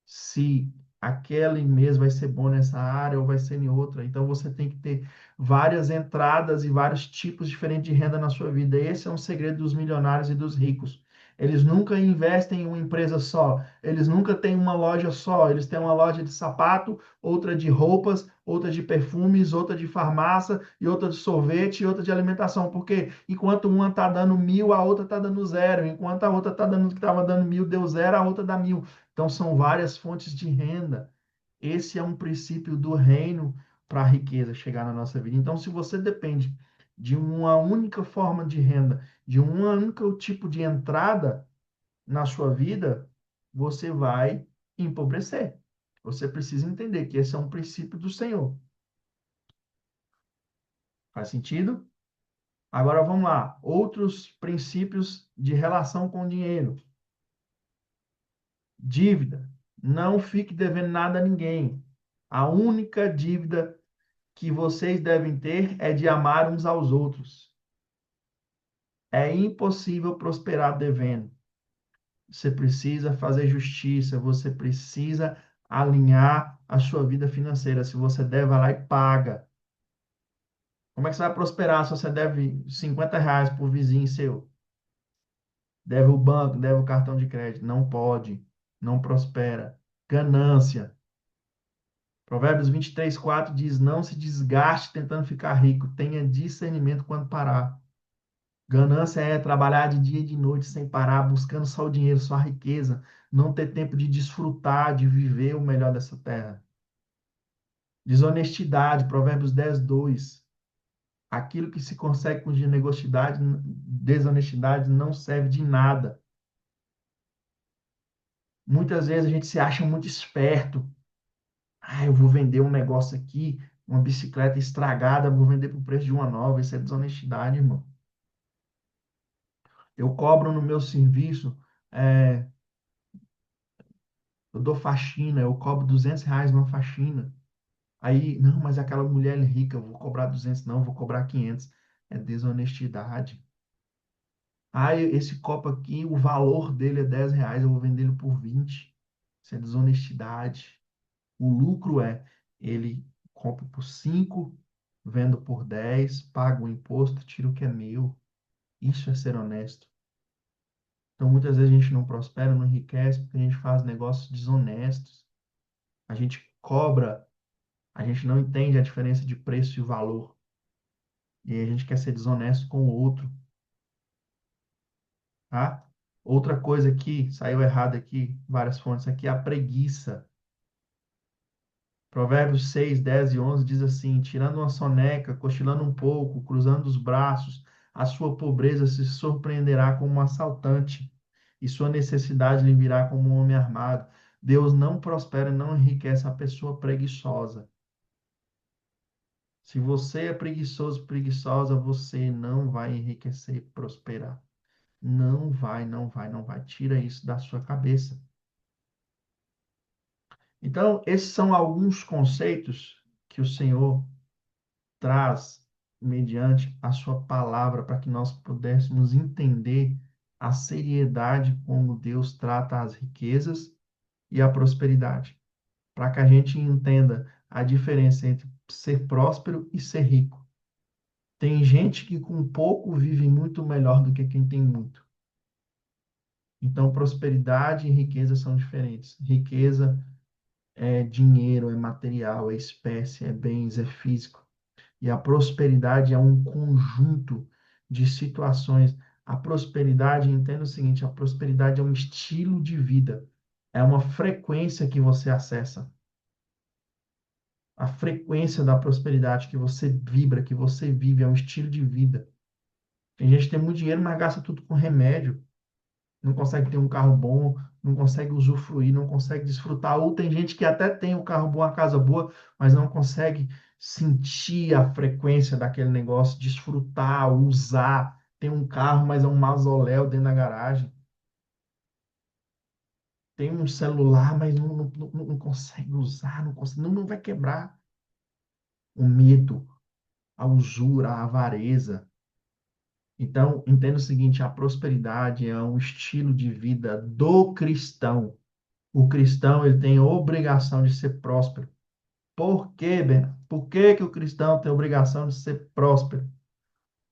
[SPEAKER 1] se aquele mês vai ser bom nessa área ou vai ser em outra. Então você tem que ter várias entradas e vários tipos diferentes de renda na sua vida. Esse é um segredo dos milionários e dos ricos. Eles nunca investem em uma empresa só, eles nunca têm uma loja só, eles têm uma loja de sapato, outra de roupas, outra de perfumes, outra de farmácia, e outra de sorvete, e outra de alimentação. Porque enquanto uma está dando 1.000, a outra está dando zero. Enquanto a outra está dando, que estava dando 1.000, deu zero, a outra dá 1.000. Então, são várias fontes de renda. Esse é um princípio do reino para a riqueza chegar na nossa vida. Então, se você depende de uma única forma de renda, de um único tipo de entrada na sua vida, você vai empobrecer. Você precisa entender que esse é um princípio do Senhor. Faz sentido? Agora vamos lá. Outros princípios de relação com o dinheiro. Dívida. Não fique devendo nada a ninguém. A única dívida que vocês devem ter é de amar uns aos outros. É impossível prosperar devendo. Você precisa fazer justiça, você precisa alinhar a sua vida financeira. Se você deve, vai lá e paga. Como é que você vai prosperar se você deve R$ 50 por vizinho seu? Deve o banco, deve o cartão de crédito. Não pode, não prospera. Ganância. Provérbios 23:4 diz: não se desgaste tentando ficar rico, tenha discernimento quando parar. Ganância é trabalhar de dia e de noite sem parar, buscando só o dinheiro, só a riqueza, não ter tempo de desfrutar, de viver o melhor dessa terra. Desonestidade, Provérbios 10:2. Aquilo que se consegue com desonestidade não serve de nada. Muitas vezes a gente se acha muito esperto. Ah, eu vou vender um negócio aqui, uma bicicleta estragada, vou vender por preço de uma nova. Isso é desonestidade, irmão. Eu cobro no meu serviço, é, eu dou faxina, eu cobro R$ 200 numa faxina. Aí, não, mas aquela mulher é rica, eu vou cobrar 200, não, eu vou cobrar 500. É desonestidade. Ah, esse copo aqui, o valor dele é R$ 10, eu vou vender ele por 20. Isso é desonestidade. O lucro é, ele compra por 5, vendo por 10, paga o imposto, tira o que é meu. Isso é ser honesto. Então, muitas vezes a gente não prospera, não enriquece, porque a gente faz negócios desonestos. A gente cobra, a gente não entende a diferença de preço e valor. E aí a gente quer ser desonesto com o outro, tá? Outra coisa aqui, saiu errado aqui, várias fontes aqui, a preguiça. Provérbios 6, 10 e 11 diz assim: tirando uma soneca, cochilando um pouco, cruzando os braços, a sua pobreza se surpreenderá como um assaltante, e sua necessidade lhe virá como um homem armado. Deus não prospera e não enriquece a pessoa preguiçosa. Se você é preguiçoso, preguiçosa, você não vai enriquecer e prosperar. Não vai, não vai, não vai. Tira isso da sua cabeça. Então, esses são alguns conceitos que o Senhor traz mediante a sua palavra para que nós pudéssemos entender a seriedade como Deus trata as riquezas e a prosperidade, para que a gente entenda a diferença entre ser próspero e ser rico. Tem gente que com pouco vive muito melhor do que quem tem muito. Então, prosperidade e riqueza são diferentes. Riqueza é dinheiro, é material, é espécie, é bens, é físico. E a prosperidade é um conjunto de situações. A prosperidade, entenda o seguinte: a prosperidade é um estilo de vida, é uma frequência que você acessa. A frequência da prosperidade que você vibra, que você vive, é um estilo de vida. Tem gente que tem muito dinheiro, mas gasta tudo com remédio, não consegue ter um carro bom, não consegue usufruir, não consegue desfrutar. Ou tem gente que até tem um carro bom, a casa boa, mas não consegue sentir a frequência daquele negócio, desfrutar, usar. Tem um carro, mas é um mausoléu dentro da garagem. Tem um celular, mas não consegue usar, não, consegue, não vai quebrar. O medo, a usura, a avareza. Então, entenda o seguinte: a prosperidade é um estilo de vida do cristão. O cristão ele tem a obrigação de ser próspero. Por quê, Ben? Por que que o cristão tem a obrigação de ser próspero?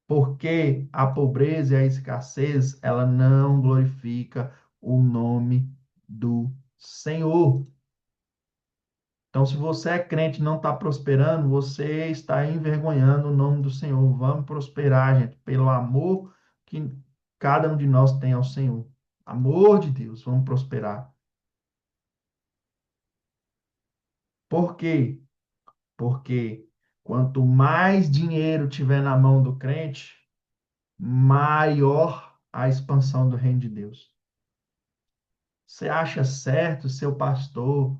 [SPEAKER 1] Porque a pobreza e a escassez, ela não glorifica o nome do Senhor. Então, se você é crente e não está prosperando, você está envergonhando o nome do Senhor. Vamos prosperar, gente, pelo amor que cada um de nós tem ao Senhor. Amor de Deus, vamos prosperar. Por quê? Porque quanto mais dinheiro tiver na mão do crente, maior a expansão do reino de Deus. Você acha certo seu pastor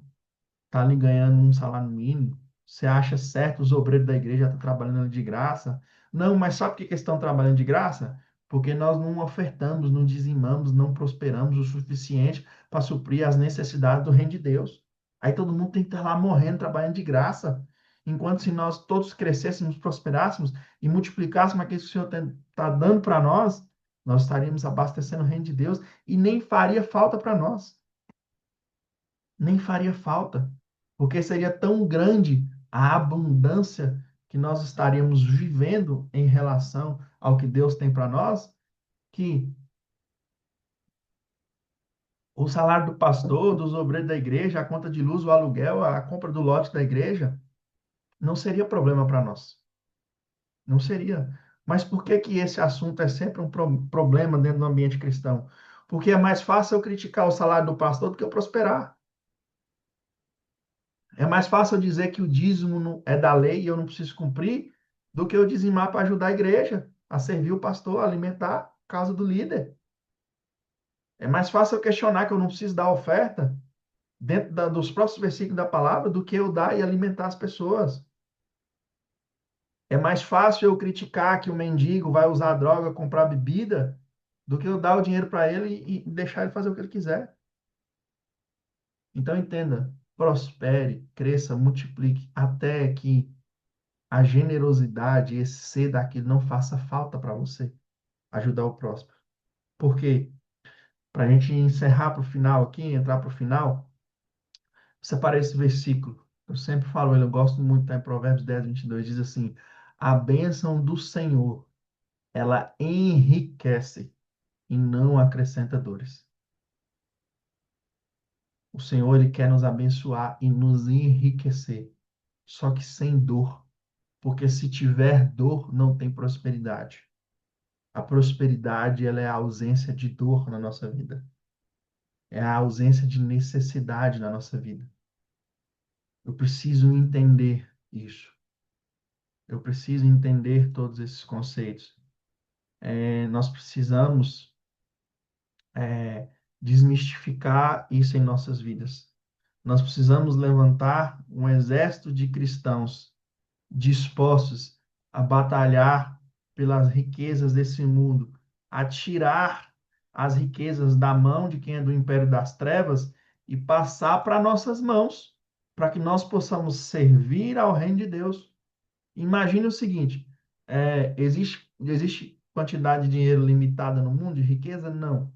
[SPEAKER 1] tá ali ganhando um salário mínimo? Você acha certo os obreiros da igreja estão trabalhando de graça? Não, mas sabe por que que estão trabalhando de graça? Porque nós não ofertamos, não dizimamos, não prosperamos o suficiente para suprir as necessidades do reino de Deus. Aí todo mundo tem que estar lá morrendo, trabalhando de graça. Enquanto se nós todos crescêssemos, prosperássemos e multiplicássemos aquilo que o Senhor está dando para nós, nós estaríamos abastecendo o reino de Deus e nem faria falta para nós. Nem faria falta, porque seria tão grande a abundância que nós estaríamos vivendo em relação ao que Deus tem para nós, que o salário do pastor, dos obreiros da igreja, a conta de luz, o aluguel, a compra do lote da igreja, não seria problema para nós. Não seria. Mas por que que esse assunto é sempre um problema dentro do ambiente cristão? Porque é mais fácil eu criticar o salário do pastor do que eu prosperar. É mais fácil eu dizer que o dízimo é da lei e eu não preciso cumprir do que eu dizimar para ajudar a igreja, a servir o pastor, a alimentar a casa do líder. É mais fácil eu questionar que eu não preciso dar oferta dentro dos próximos versículos da palavra do que eu dar e alimentar as pessoas. É mais fácil eu criticar que o mendigo vai usar droga, comprar bebida, do que eu dar o dinheiro para ele e deixar ele fazer o que ele quiser. Então entenda, prospere, cresça, multiplique, até que a generosidade, esse ser daquilo não faça falta para você ajudar o próximo. Porque, para a gente encerrar para o final aqui, entrar para o final, separei esse versículo. Eu sempre falo ele, eu gosto muito, está em Provérbios 10, 22, diz assim: a bênção do Senhor, ela enriquece e não acrescenta dores. O Senhor, ele quer nos abençoar e nos enriquecer, só que sem dor. Porque se tiver dor, não tem prosperidade. A prosperidade, ela é a ausência de dor na nossa vida. É a ausência de necessidade na nossa vida. Eu preciso entender isso. Eu preciso entender todos esses conceitos. Nós precisamos é, desmistificar isso em nossas vidas. Nós precisamos levantar um exército de cristãos dispostos a batalhar pelas riquezas desse mundo, a tirar as riquezas da mão de quem é do império das trevas e passar para nossas mãos, para que nós possamos servir ao reino de Deus. Imagine o seguinte: existe quantidade de dinheiro limitada no mundo de riqueza? Não,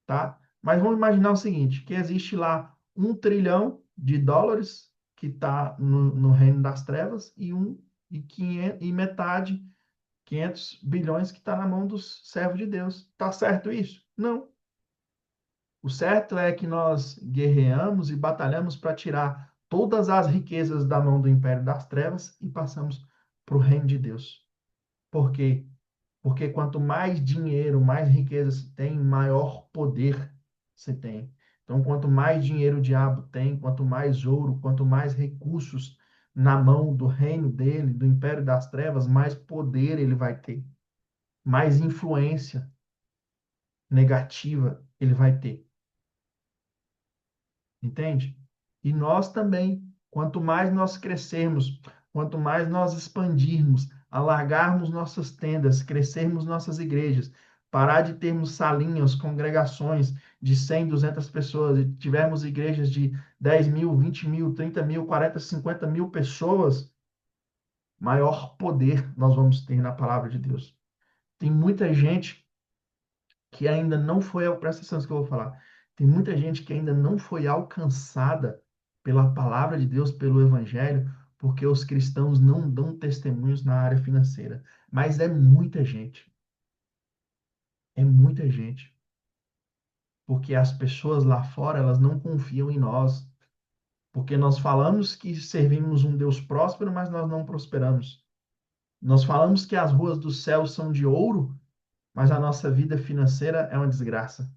[SPEAKER 1] tá? Mas vamos imaginar o seguinte, que existe lá 1 trilhão de dólares que está no reino das trevas e 500, e metade, 500 bilhões que está na mão dos servos de Deus. Tá certo isso? Não. O certo é que nós guerreamos e batalhamos para tirar todas as riquezas da mão do império das trevas e passamos para o reino de Deus. Por quê? Porque quanto mais dinheiro, mais riqueza se tem, maior poder se tem. Então, quanto mais dinheiro o diabo tem, quanto mais ouro, quanto mais recursos na mão do reino dele, do império das trevas, mais poder ele vai ter, mais influência negativa ele vai ter. Entende? E nós também, quanto mais nós crescermos, quanto mais nós expandirmos, alargarmos nossas tendas, crescermos nossas igrejas, parar de termos salinhas, congregações de 100, 200 pessoas, e tivermos igrejas de 10 mil, 20 mil, 30 mil, 40, 50 mil pessoas, maior poder nós vamos ter na palavra de Deus. Tem muita gente que ainda não foi, presta atenção no que eu vou falar. Tem muita gente que ainda não foi alcançada pela palavra de Deus, pelo evangelho, porque os cristãos não dão testemunhos na área financeira. Mas é muita gente, porque as pessoas lá fora, elas não confiam em nós, porque nós falamos que servimos um Deus próspero, mas nós não prosperamos. Nós falamos que as ruas do céu são de ouro, mas a nossa vida financeira é uma desgraça.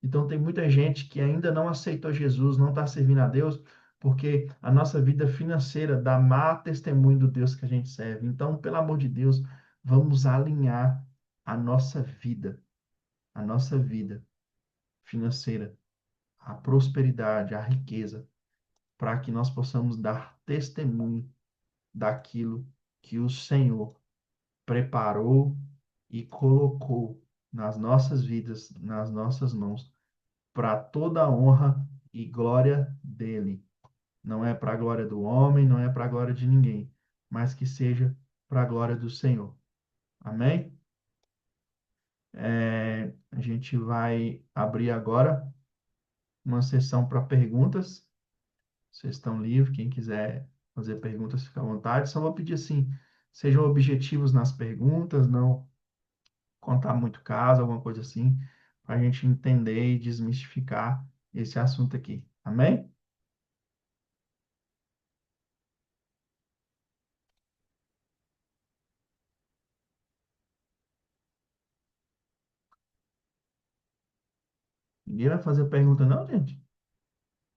[SPEAKER 1] Então, tem muita gente que ainda não aceitou Jesus, não está servindo a Deus, porque a nossa vida financeira dá má testemunho do Deus que a gente serve. Então, pelo amor de Deus, vamos alinhar a nossa vida financeira, a prosperidade, a riqueza, para que nós possamos dar testemunho daquilo que o Senhor preparou e colocou nas nossas vidas, nas nossas mãos para toda a honra e glória dele. Não é para a glória do homem, não é para a glória de ninguém, mas que seja para a glória do Senhor. Amém? A gente vai abrir agora uma sessão para perguntas. Vocês estão livres, quem quiser fazer perguntas, fica à vontade. Só vou pedir assim, sejam objetivos nas perguntas, não contar muito caso, alguma coisa assim, para a gente entender e desmistificar esse assunto aqui. Amém? Ninguém vai fazer pergunta, não, gente?